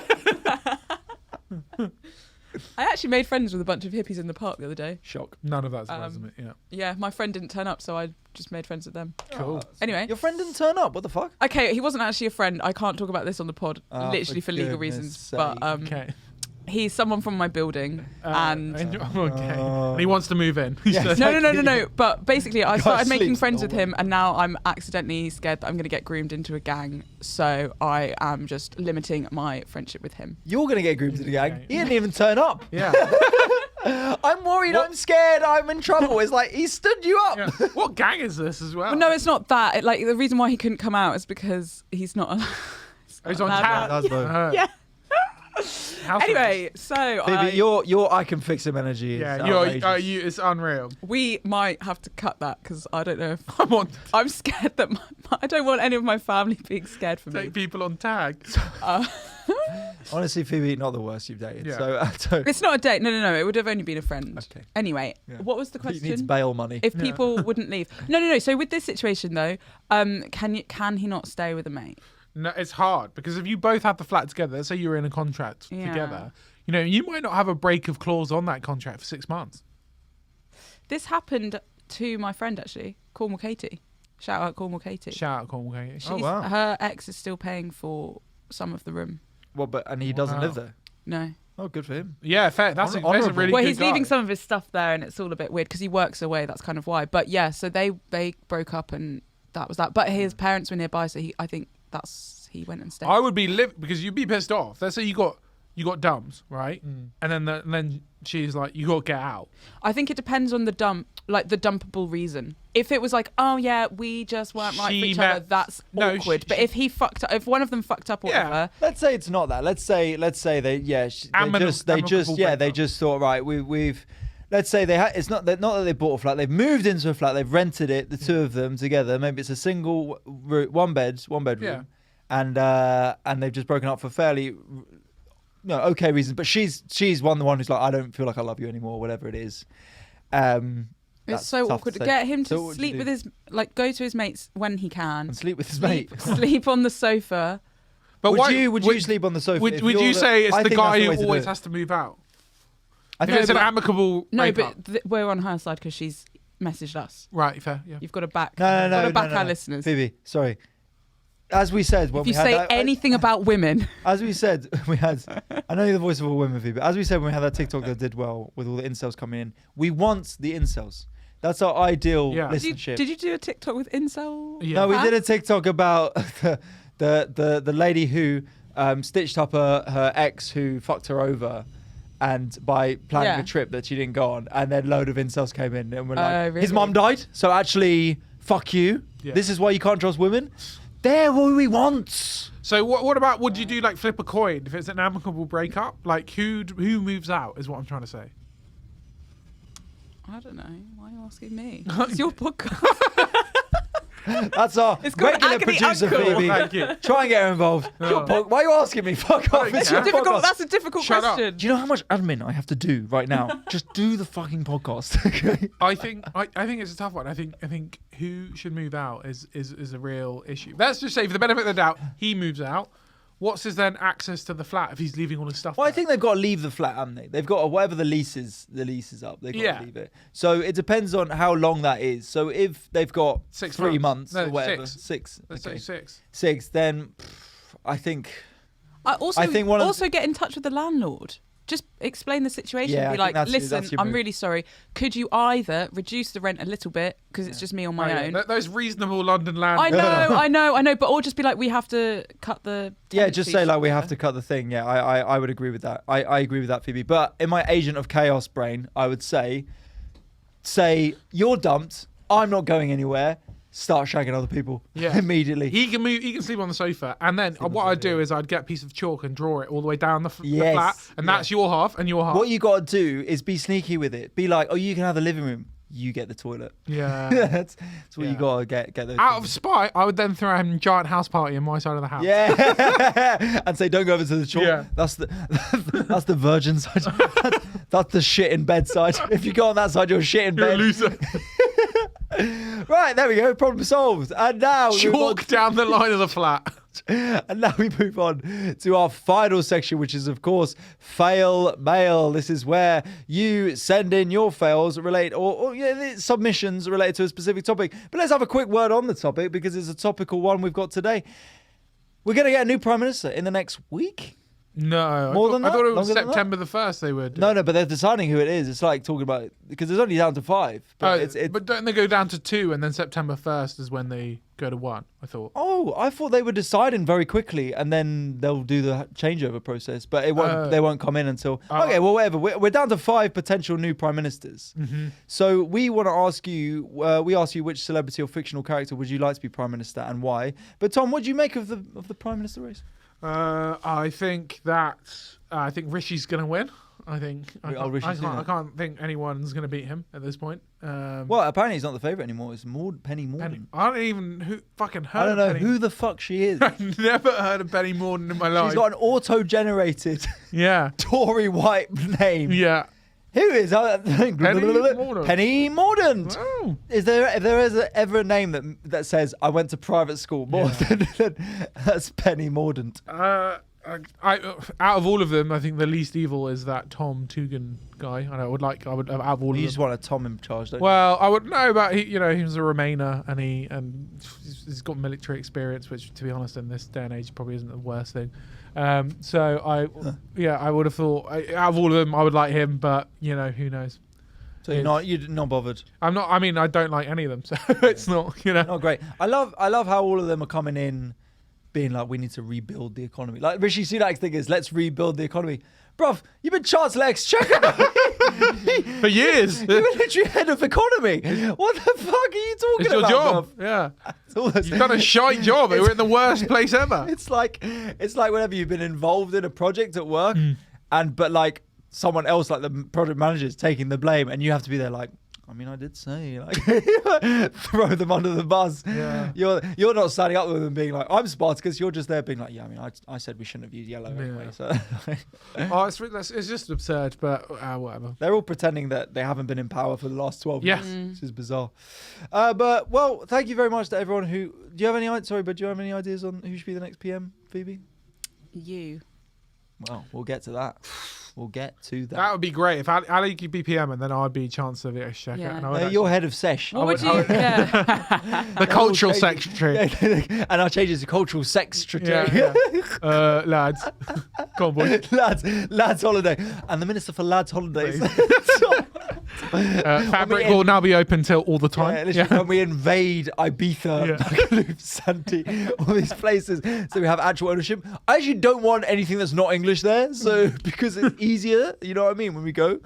I actually made friends with a bunch of hippies in the park the other day. Shock. None of that surprises me. Yeah. Yeah, my friend didn't turn up, so I just made friends with them. Cool. Anyway. Your friend didn't turn up. What the fuck? Okay, he wasn't actually a friend. I can't talk about this on the pod, Oh, literally for legal goodness reasons. sake. But Okay. he's someone from my building, and Okay. And he wants to move in. He Yeah. said. no. But basically, I started making sleeps friends with nowhere. him, and now I'm accidentally scared that I'm going to get groomed into a gang. So I am just limiting my friendship with him. You're going to get groomed to the gang. Okay. He didn't even turn up. Yeah. I'm worried. What? I'm scared. I'm in trouble. It's like he stood you up. Yeah. What gang is this as well? Well, no, it's not that. Like the reason why he couldn't come out is because he's not. He's on allowed- tap. That's both. Yeah. House Anyway, so Phoebe, your I can fix him energy. Is Yeah, outrageous. it's unreal. we might have to cut that because I don't know if I'm on I'm scared that I don't want any of my family being scared for me. take people on tag. Honestly, Phoebe, not the worst you've dated. Yeah. So It's not a date. No. It would have only been a friend. Okay. Anyway, Yeah. what was the he needs question? bail money. If people wouldn't leave. No. So with this situation though, can he not stay with a mate? No, it's hard because if you both have the flat together, let's say you're in a contract Yeah. together, you might not have a break of clause on that contract for 6 months. This happened to my friend actually, Cornwall Katie. Shout out Cornwall Katie. Shout out Cornwall. Okay. She's, Oh, wow. Her ex is still paying for some of the room. Well, and he doesn't Wow. live there. No. Oh, good for him. Yeah, fair. That's a Honourable. really Well, good he's guy. leaving some of his stuff there, and it's all a bit weird because he works away. That's kind of why. But yeah, so they broke up, and that was that. But his parents were nearby, so I think he went and stayed. I would be because you'd be pissed off. Let's say you got dums, right? And then she's like, you got to get out. I think it depends on the dumpable reason. If it was like, oh yeah, we just weren't right for each other, that's awkward. But if he fucked up, if one of them fucked up or whatever, let's say it's not that. Let's say they just thought, right, we've let's say it's not that they bought a flat, they've moved into a flat, they've rented it, the two of them together. Maybe it's a single one bedroom, and they've just broken up for fairly okay reasons. But she's the one who's like, I don't feel like I love you anymore, whatever it is. It's so awkward. Get him to sleep with his, go to his mates when he can. And sleep with his mate. Sleep on the sofa. But would you sleep on the sofa? Would you say it's the guy who always has to move out? I think it's an amicable. No, but we're on her side because she's messaged us. Right, fair. Yeah. You've got to back. No, our listeners. Phoebe, sorry. As we said, when if you say anything about women, as we said, we had. I know you're the voice of all women, Phoebe. As we said, when we had that TikTok that did well with all the incels coming in, we want the incels. That's our ideal listenership. Did you do a TikTok with incel? Yeah. No, we did a TikTok about the lady who stitched up her ex who fucked her over, and by planning a trip that she didn't go on, and then a load of incels came in and were like, really? his mum died, so actually, fuck you. Yeah. This is why you can't trust women. They're what we want. So what about, would you do flip a coin if it's an amicable breakup? Who moves out is what I'm trying to say. I don't know. Why are you asking me? It's your podcast. That's our regular producer, Phoebe. Thank you. Try and get her involved. Why are you asking me? Fuck off. It's your podcast. That's a difficult question. Do you know how much admin I have to do right now? Just do the fucking podcast. Okay. I think it's a tough one. I think who should move out is a real issue. Let's just say, for the benefit of the doubt, he moves out. What's his then access to the flat if he's leaving all his stuff? Well, I think they've got to leave the flat, haven't they? They've got whatever the lease is up. They've got to leave it. So it depends on how long that is. So if they've got 3 months or whatever, six. Let's say 6. 6, then I think. I think get in touch with the landlord. Just explain the situation. Yeah, be like, listen, I'm really sorry. Could you either reduce the rent a little bit because it's just me on my own? Those reasonable London landlords. I know. But or just be like, we have to cut the. Just say we have to cut the thing. Yeah, I would agree with that. I agree with that, Phoebe. But in my agent of chaos brain, I would say you're dumped. I'm not going anywhere. Start shagging other people immediately. He can sleep on the sofa, and then what I'd do is I'd get a piece of chalk and draw it all the way down the flat, and that's your half and your half. What you got to do is be sneaky with it. Be like, you can have the living room. You get the toilet. Yeah, that's what you got to get those. Out of spite, I would then throw a giant house party in my side of the house. Yeah, and say, don't go over to the chalk. Yeah. That's the virgin side. That's the shit in bed side. If you go on that side, you're shit in bed. You're a loser. Right, there we go. Problem solved. And now chalk down the line of the flat. And now we move on to our final section, which is, of course, Failmail. This is where you send in your fails submissions related to a specific topic. But let's have a quick word on the topic because it's a topical one we've got today. We're going to get a new Prime Minister in the next week. No, I thought it was September the 1st they would. No, but they're deciding who it is. It's like talking about because it's only down to 5. But but don't they go down to 2 and then September 1st is when they go to 1? I thought. Oh, I thought they were deciding very quickly and then they'll do the changeover process. But it won't. They won't come in until. Okay, well, whatever. We're down to 5 potential new prime ministers. Mm-hmm. So we want to ask you. We ask you which celebrity or fictional character would you like to be prime minister and why? But Tom, what do you make of the prime minister race? I think Rishi's going to win. I can't think anyone's going to beat him at this point. Well, apparently he's not the favourite anymore. It's Penny Mordaunt. I don't even heard I don't know who the fuck she is. I've never heard of Penny Mordaunt in my life. She's got an auto-generated Tory white name. Yeah. Who is Penny Mordaunt? Oh. Is there ever a name that says I went to private school more than that's Penny Mordaunt? Out of all of them, I think the least evil is that Tom Tugan guy. I would out of all of them. You just want a Tom in charge, don't you? Well, I would know about he was a Remainer and he's got military experience, which to be honest in this day and age probably isn't the worst thing. So I would have thought out of all of them, I would like him, but who knows? So you're not bothered. I'm not. I mean, I don't like any of them, so it's not. Not great. I love how all of them are coming in, being like, we need to rebuild the economy. Like Rishi Sunak's thing is, let's rebuild the economy. Bruv, you've been Chancellor Exchequer for years. You were literally head of economy. What the fuck are you talking It's your about? job. Bruv? Yeah. You've done a shite job. We're in the worst place ever. It's like whenever you've been involved in a project at work, but like someone else, like the project manager, is taking the blame, and you have to be there like, I mean, I did say, like, throw them under the bus. Yeah. You're not standing up with them being like, I'm Spartacus. You're just there being like, yeah, I mean, I said we shouldn't have used yellow anyway. So it's just absurd, but whatever. They're all pretending that they haven't been in power for the last 12 Yes. years, which is bizarre. But well, thank you very much to everyone who. Do you have any ideas on who should be the next PM, Phoebe? You. Well, we'll get to that. That would be great if Ali could be PM and then I'd be Chancellor of the Exchequer. Yeah. And I would You're head of SESH. What would you? Yeah. the cultural secretary. And I'll change it to cultural secretary. Yeah. Lads, go on, boy. lads holiday, and the Minister for Lads Holidays. Fabric will now be open till all the time. When we invade Ibiza, Magaluf, Santi, all these places, so we have actual ownership. I actually don't want anything that's not English there, so because it's easier, you know what I mean, when we go.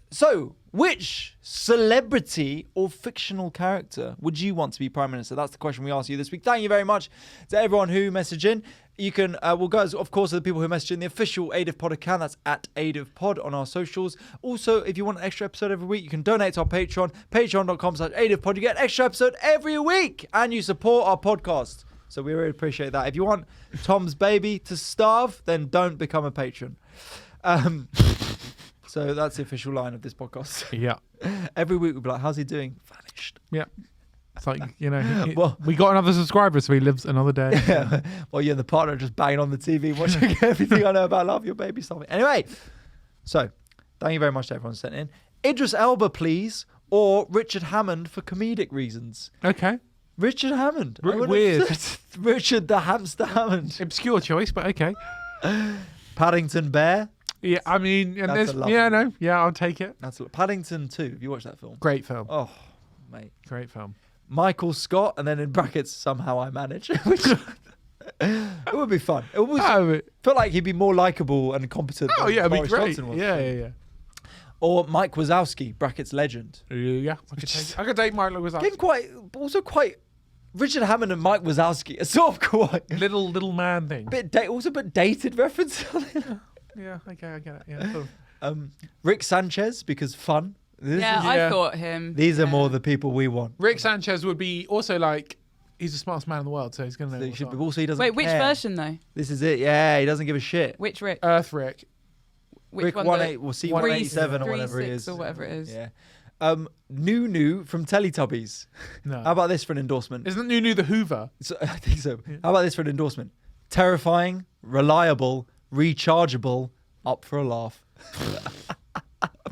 So, which celebrity or fictional character would you want to be Prime Minister? That's the question we asked you this week. Thank you very much to everyone who messaged in. You can, we'll go, of course, to the people who message in the official AIDIF pod account. That's at AIDIF pod on our socials. Also, if you want an extra episode every week, you can donate to our Patreon, patreon.com/AIDIF pod. You get an extra episode every week and you support our podcast. So we really appreciate that. If you want Tom's baby to starve, then don't become a patron. So that's the official line of this podcast. Yeah. Every week we'll be like, how's he doing? Vanished. Yeah. It's like, Well, we got another subscriber, so he lives another day. Yeah. Well, you and the partner are just banging on the TV, watching everything I know about Love Your Baby Starving. Anyway, so thank you very much to everyone sent in. Idris Elba, please, or Richard Hammond for comedic reasons. Okay. Richard Hammond. Weird. Richard the Hamster Hammond. Obscure choice, but okay. Paddington Bear. Yeah, I mean, and That's there's, a lovely I'll take it. Paddington 2. Have you watched that film? Great film. Oh, mate. Great film. Michael Scott, and then in brackets, somehow I manage. Which it would be fun. It would feel like he'd be more likable and competent. Oh, than yeah, it'd be Boris great. Johnson was. Yeah. Or Mike Wazowski, brackets legend. Yeah, I could take Mike Again, Wazowski. quite. Richard Hammond and Mike Wazowski are sort of quite Little man thing. also a bit dated reference. Yeah, okay, I get it. Yeah, sort of. Rick Sanchez, because fun. I thought him. These are more the people we want. Rick Sanchez would be also like, he's the smartest man in the world, so he's going to know. Also, he doesn't Wait, which care. version though? This is it. Yeah, he doesn't give a shit. Which Rick? Earth Rick. Which Rick one? 18, we'll see 187 or whatever it 3-6 is. or whatever it is. Yeah. Nunu from Teletubbies. No. How about this for an endorsement? Isn't Nunu the Hoover? I think so. Yeah. How about this for an endorsement? Terrifying, reliable, rechargeable, up for a laugh.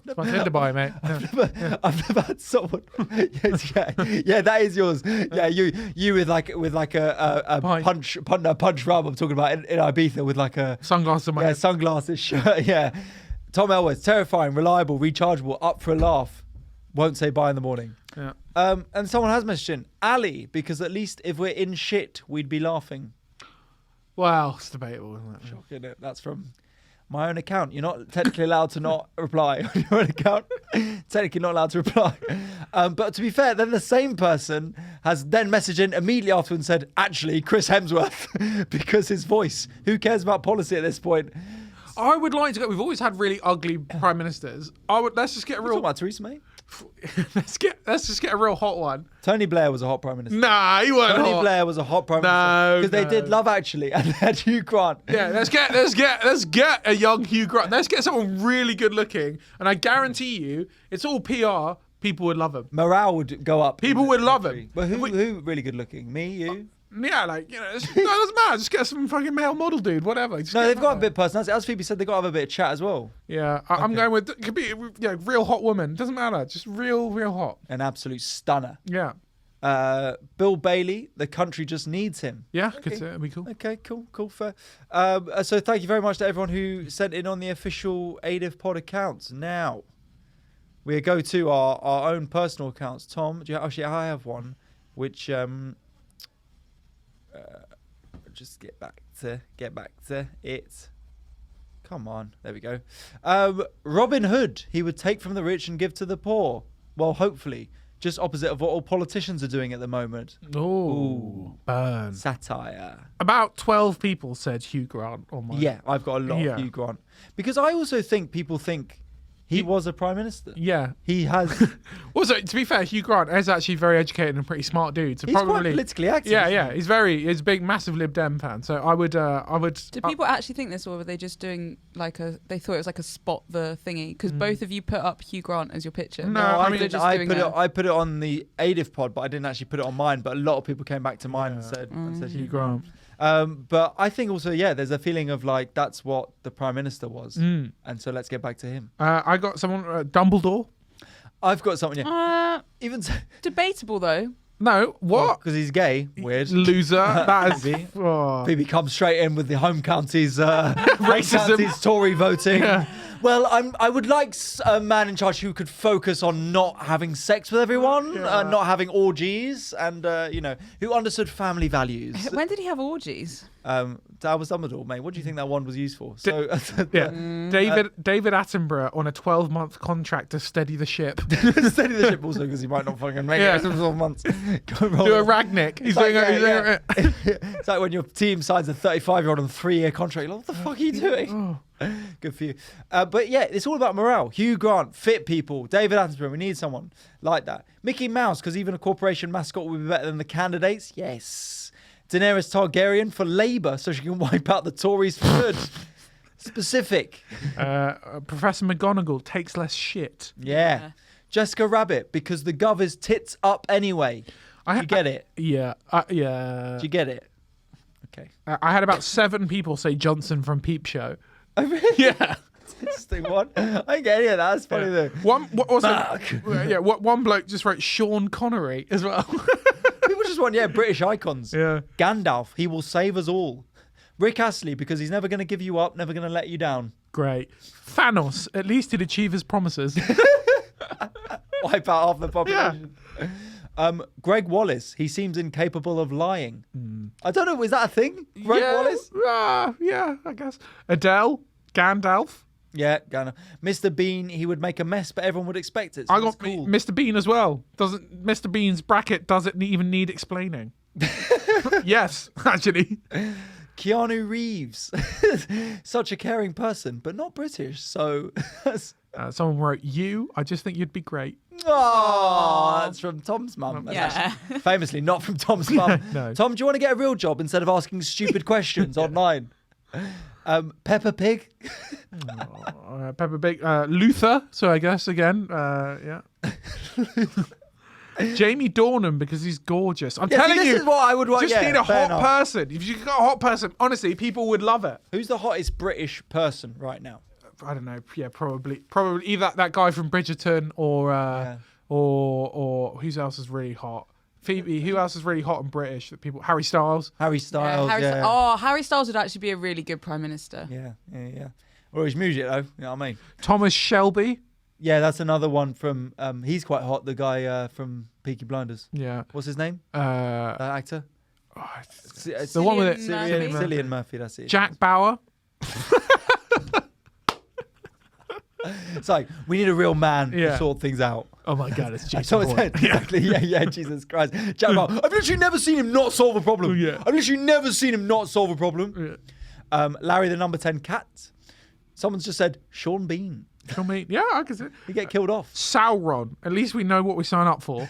It's my Tinder bio, mate. I've never had someone. Yeah, that is yours. Yeah, you with like a punch rum. I'm talking about in Ibiza with like a Sunglasses on my head. sunglasses shirt. Yeah, Tom Elwes, terrifying, reliable, rechargeable, up for a laugh. Won't say bye in the morning. Yeah. And someone has messaged in Ali, because at least if we're in shit, we'd be laughing. Well, it's debatable, isn't it? Shocking it. That's from my own account. You're not technically allowed to not reply on your own account. Technically not allowed to reply. But to be fair, then the same person has then messaged in immediately after and said, actually, Chris Hemsworth, because his voice. Who cares about policy at this point? I would like to go. We've always had really ugly prime ministers. Let's just get a We're real. talking about Theresa May. let's just get a real hot one. Tony Blair was a hot prime minister. Nah, he wasn't Tony hot. Blair was a hot prime minister because they did No. Love Actually and they had Hugh Grant. Yeah, let's get a young Hugh Grant. Let's get someone really good looking, and I guarantee you, it's all PR. People would love him. Morale would go up. People would love him. But who really good looking? Me, you? Yeah, like no, it doesn't matter. Just get some fucking male model dude, whatever. Just No, get they've got a that. bit of personality. As Phoebe said, they've got to have a bit of chat as well. Yeah, I'm going with it could be real hot woman. Doesn't matter. Just real hot. An absolute stunner. Yeah. Bill Bailey, The Country Just Needs Him. Yeah, Okay. that'd be cool. Okay, cool, fair. So thank you very much to everyone who sent in on the official AIDIF pod accounts. Now, we go to our own personal accounts. Tom, actually, I have one, which just get back to it. Come on, there we go. Robin Hood, he would take from the rich and give to the poor. Well, hopefully, just opposite of what all politicians are doing at the moment. Ooh, burn. Satire. About 12 people said Hugh Grant on mine. Yeah, I've got a lot of Hugh Grant. Because I also think people think he was a prime minister. Yeah. He has... Also, to be fair, Hugh Grant is actually very educated and pretty smart dude. So He's probably quite politically active. Yeah. He's a big, massive Lib Dem fan. So I would. Do people actually think this, or were they just doing they thought it was like a spot the thingy? Because both of you put up Hugh Grant as your picture. No, I mean, mean, I put it on the AIDIF pod, but I didn't actually put it on mine. But a lot of people came back to mine and said Hugh Grant. But I think also, there's a feeling of like that's what the prime minister was, and so let's get back to him. I got someone, Dumbledore. I've got something. Yeah. Even debatable though. No, what? Because he's gay. Weird. Loser. That is. Phoebe comes straight in with the home counties Racism. Tory voting. Yeah. Well, I would like a man in charge who could focus on not having sex with everyone, not having orgies, and who understood family values. When did he have orgies? That was Dumbledore, mate. What do you think that one was used for? David Attenborough on a 12-month contract to steady the ship. Steady the ship also because he might not fucking make it in 12 months. Do a Ragnick. He's doing it. It's like when your team signs a 35-year-old on a 3-year contract. You're like, what the fuck are you doing? Good for you. But yeah, it's all about morale. Hugh Grant, fit people. David Attenborough, we need someone like that. Mickey Mouse, because even a corporation mascot will be better than the candidates. Yes. Daenerys Targaryen for Labour, so she can wipe out the Tories for good. Specific. Professor McGonagall takes less shit. Yeah. Jessica Rabbit, because the gov is tits up anyway. You get it? Yeah. Do you get it? Okay. I had about 7 people say Johnson from Peep Show. Oh, really? Yeah. Interesting one. I get it. That's funny though. One bloke just wrote Sean Connery as well. People just want British icons. Yeah. Gandalf, he will save us all. Rick Astley, because he's never going to give you up, never going to let you down. Great. Thanos, at least he'd achieve his promises. Wipe out half the population. Yeah. Greg Wallace, he seems incapable of lying. I don't know, is that a thing? Greg Wallace? Yeah, I guess. Adele, Gandalf. Yeah, Gandalf. Mr. Bean, he would make a mess, but everyone would expect it. So I got cool. Mr. Bean as well. Mr. Bean's bracket doesn't even need explaining. Yes, actually. Keanu Reeves, such a caring person, but not British. So, someone wrote you. I just think you'd be great. Oh, that's from Tom's mum. Yeah, famously not from Tom's mum. No. Tom, do you want to get a real job instead of asking stupid questions online? Peppa Pig. Peppa Pig. Luther. So I guess again. Yeah. Jamie Dornan, because he's gorgeous. I'm telling you, this is what I would want. Just need a hot person. If you got a hot person, honestly, people would love it. Who's the hottest British person right now? I don't know. Yeah, probably either that guy from Bridgerton or who else is really hot? Phoebe. Who else is really hot and British that people? Harry Styles. Harry Styles. Harry Styles would actually be a really good prime minister. Yeah. Or his music though. You know what I mean? Thomas Shelby. Yeah, that's another one from. He's quite hot. The guy from Peaky Blinders. Yeah. What's his name? That actor. It's the one with it. Cillian Murphy. That's it. Jack Bauer. It's like we need a real man to sort things out. Oh my God, it's Jason so exactly. Yeah. Jesus Christ. Jack Bauer. I've literally never seen him not solve a problem. Yeah. I've literally never seen him not solve a problem. Yeah. Larry the number 10 cat. Someone's just said Sean Bean. Sean Bean. Yeah, I can see it. You get killed off. Sauron. At least we know what we sign up for.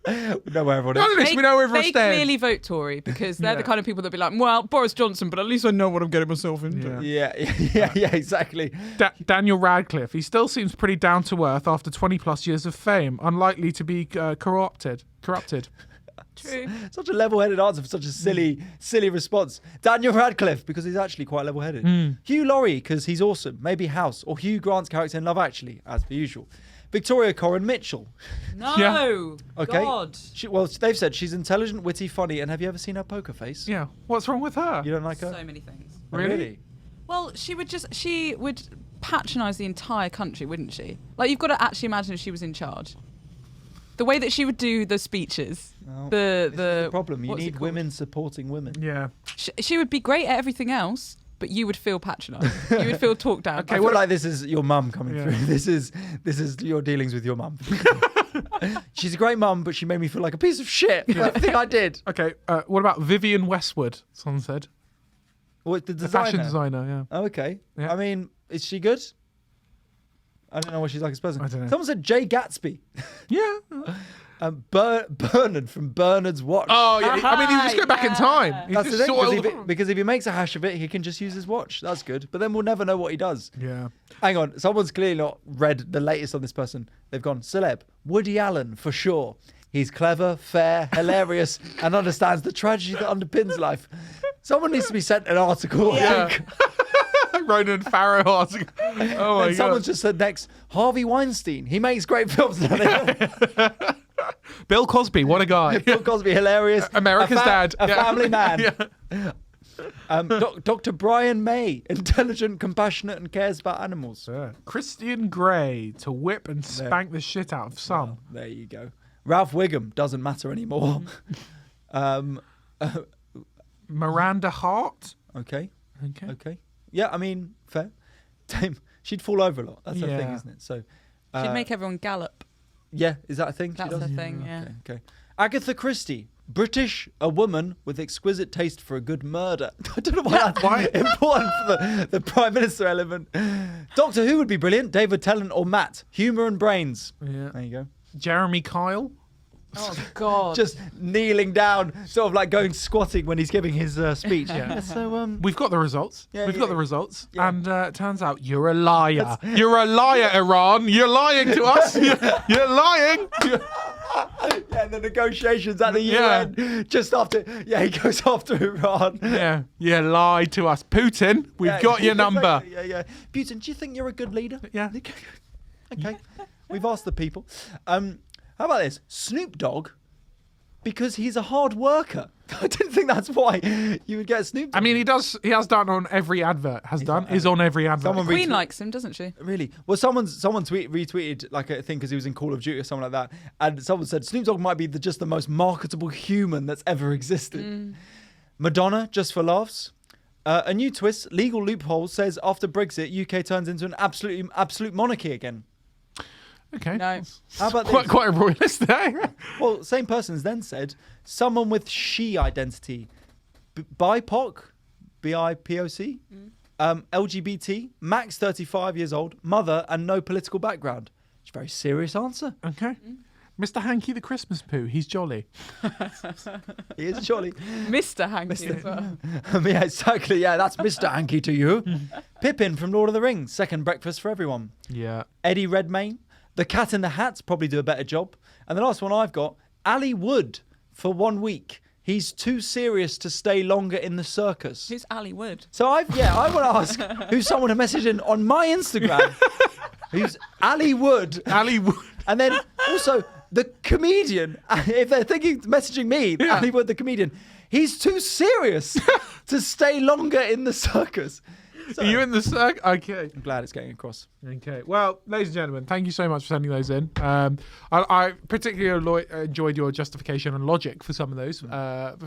We know where everyone is. We know where everyone's They staying. clearly vote Tory because they're the kind of people that be like, well, Boris Johnson, but at least I know what I'm getting myself into. Yeah, exactly. Daniel Radcliffe. He still seems pretty down to earth after 20 plus years of fame. Unlikely to be corrupted. True. Such a level-headed answer for such a silly response. Daniel Radcliffe, because he's actually quite level-headed. Hugh Laurie, because he's awesome. Maybe House. Or Hugh Grant's character in Love Actually, as per usual. Victoria Coren Mitchell. No. Yeah. Okay. God. Well, they've said she's intelligent, witty, funny, and have you ever seen her poker face? Yeah. What's wrong with her? You don't like her? So many things. Really? Well, she would patronise the entire country, wouldn't she? Like, you've got to actually imagine if she was in charge. The way that she would do the speeches. No, The this is the problem. You what's it need called? women supporting women. Yeah. She would be great at everything else, but you would feel patronised. You would feel talked down. I feel like this is your mum coming Yeah. through. This is your dealings with your mum. She's a great mum, but she made me feel like a piece of shit. I think I did. Okay. What about Vivienne Westwood? Someone said. What, the The fashion designer. Yeah. Oh, okay. Yeah. I mean, is she good? I don't know what she's like as a person. I don't know. Someone said Jay Gatsby. Yeah. Bernard from Bernard's Watch. Oh yeah. I mean, he just go back in time. He That's the just thing, soiled- because if he makes a hash of it, he can just use his watch. That's good. But then we'll never know what he does. Yeah. Hang on, someone's clearly not read the latest on this person. They've gone, celeb, Woody Allen, for sure. He's clever, fair, hilarious, and understands the tragedy that underpins life. Someone needs to be sent an article. I Yeah. think. Ronan Farrow article. Oh my And someone god. just said next, Harvey Weinstein. He makes great films. Bill Cosby. What a guy. Bill Cosby, hilarious. America's dad. A Yeah. family man. Yeah. Dr. Brian May, intelligent, compassionate, and cares about animals. Christian Grey to whip and spank the shit out of some. There you go. Ralph Wiggum doesn't matter anymore. Miranda Hart. Okay. Okay. Okay. Yeah, I mean, fair. She'd fall over a lot. That's the thing, Yeah. isn't it? So, She'd make everyone gallop. yeah, is that a thing? She That's does? the thing, yeah. Okay. Okay. Agatha Christie, British, a woman with exquisite taste for a good murder. I don't know why that's important for the Prime Minister element. Doctor Who would be brilliant. David Tennant or Matt. Humour and brains. Yeah. There you go. Jeremy Kyle. Oh, God. Just kneeling down, sort of like going squatting when he's giving his speech. Yeah. So, We've got the results. Yeah, We've yeah, got the yeah. results. Yeah. And it turns out you're a liar. You're a liar, Iran. You're lying to us. You're lying. yeah, the negotiations at the Yeah. UN just after. Yeah, he goes after Iran. Yeah. You lied to us. Putin, we've Yeah, got your number. exactly. Yeah. Putin, do you think you're a good leader? Yeah. Okay. We've asked the people. How about this? Snoop Dogg, because he's a hard worker. I didn't think that's why you would get Snoop Dogg. I mean, he has done on every advert. Is on every advert. Someone Queen likes him, doesn't she? Really? Well, someone retweeted like a thing because he was in Call of Duty or something like that, and someone said Snoop Dogg might be just the most marketable human that's ever existed. Madonna, just for laughs. A new twist: legal loophole says after Brexit, UK turns into an absolute monarchy again. Okay. No. How about Quite this? quite a royalist there. Well, same person's then said someone with she identity, BIPOC, BIPOC, LGBT, max 35 years old, mother, and no political background. It's a very serious answer. Okay. Mr. Hanky the Christmas poo. He's jolly. He is surely. Mr. Hanky as well. Yeah, exactly. Yeah, that's Mr. Hanky to you. Pippin from Lord of the Rings, second breakfast for everyone. Yeah. Eddie Redmayne, the Cat in the Hat's probably do a better job. And the last one I've got, Ali Wood for 1 week. He's too serious to stay longer in the circus. Who's Ali Wood? So I want to ask who's someone who messaged in on my Instagram, who's Ali Wood, Ali Wood. and then also the comedian. If they're messaging me, Yeah. Ali Wood, the comedian, he's too serious to stay longer in the circus. So, Are you in the circ? Okay. I'm glad it's getting across. Okay. Well, ladies and gentlemen, thank you so much for sending those in. I particularly enjoyed your justification and logic for some of those.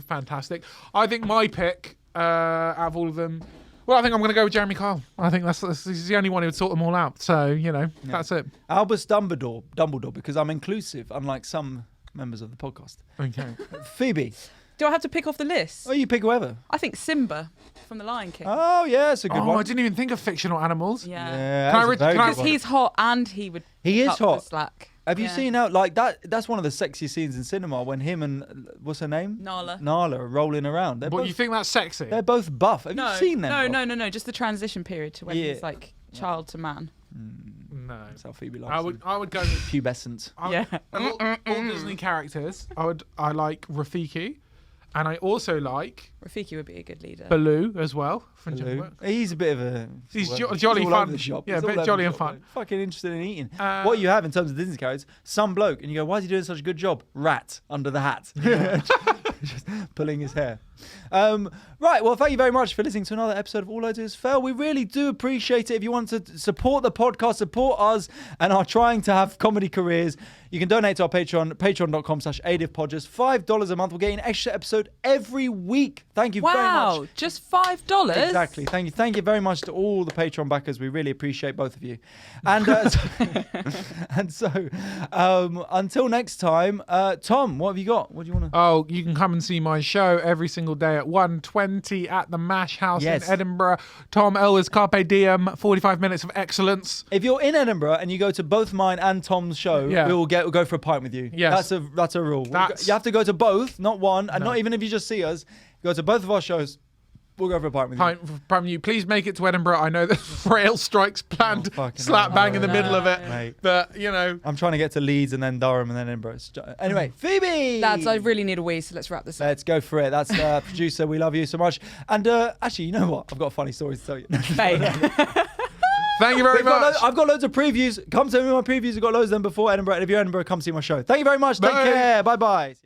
Fantastic. I think my pick out of all of them, well, I think I'm going to go with Jeremy Kyle. I think that's he's the only one who would sort them all out. So, that's it. Albus Dumbledore, because I'm inclusive, unlike some members of the podcast. Okay. Phoebe, Do I have to pick off the list? oh, you pick whoever. I think Simba from The Lion King. Oh, yeah, it's a good one. I didn't even think of fictional animals. Yeah. Yeah, Can I that's a read- very can I- good Because one. he's hot and he would He is cut the hot. slack. Have you Yeah. seen how like that? That's one of the sexiest scenes in cinema when him and what's her name? Nala. Nala are rolling around. They're What, both, you think that's sexy? they're both buff. Have you seen them? No. Just the transition period to when Yeah. he's like child to man. No. That's how Phoebe likes I would go with pubescent. all Disney characters. I like Rafiki, And I also like Rafiki would be a good leader. Baloo as well from Hello. Jungle Book. He's a bit of a. He's all jolly all fun. over the shop. Yeah, He's a all bit over jolly the and shop, fun. like, fucking interested in eating. Uh, what you have in terms of Disney characters, some bloke, and you go, why is he doing such a good job? Rat under the hat. Just pulling his hair. Right, well, thank you very much for listening to another episode of All I Do Is Fail. We really do appreciate it. If you want to support the podcast, support us, and are trying to have comedy careers, you can donate to our Patreon, patreon.com/AIDIF just $5 a month. We're getting an extra episode every week. Thank you very Wow, much. just $5? Exactly. Thank you very much to all the Patreon backers. We really appreciate both of you. And so until next time, Tom, what have you got? What do you want to? Oh, you can come and see my show every single day at 1:20 at the Mash House in Edinburgh. Tom Ellis, Carpe Diem, 45 minutes of excellence. If you're in Edinburgh and you go to both mine and Tom's show, we'll go for a pint with you. Yes. That's a rule. You have to go to both, not one, and not even if you just see us. Go to both of our shows. We'll go for a pint with you. Pint with you. Please make it to Edinburgh. I know there's rail strikes planned slap bang in the middle of it. Mate. But, you know. I'm trying to get to Leeds and then Durham and then Edinburgh. Anyway, Phoebe! Lads, I really need a wee, so let's wrap this up. Let's go for it. That's producer. We love you so much. And actually, you know what? I've got a funny story to tell you. Mate. Thank you very much. I've got loads of previews. Come to me with my previews. I've got loads of them before Edinburgh. And if you're Edinburgh, come see my show. Thank you very much. Take care. Bye-bye.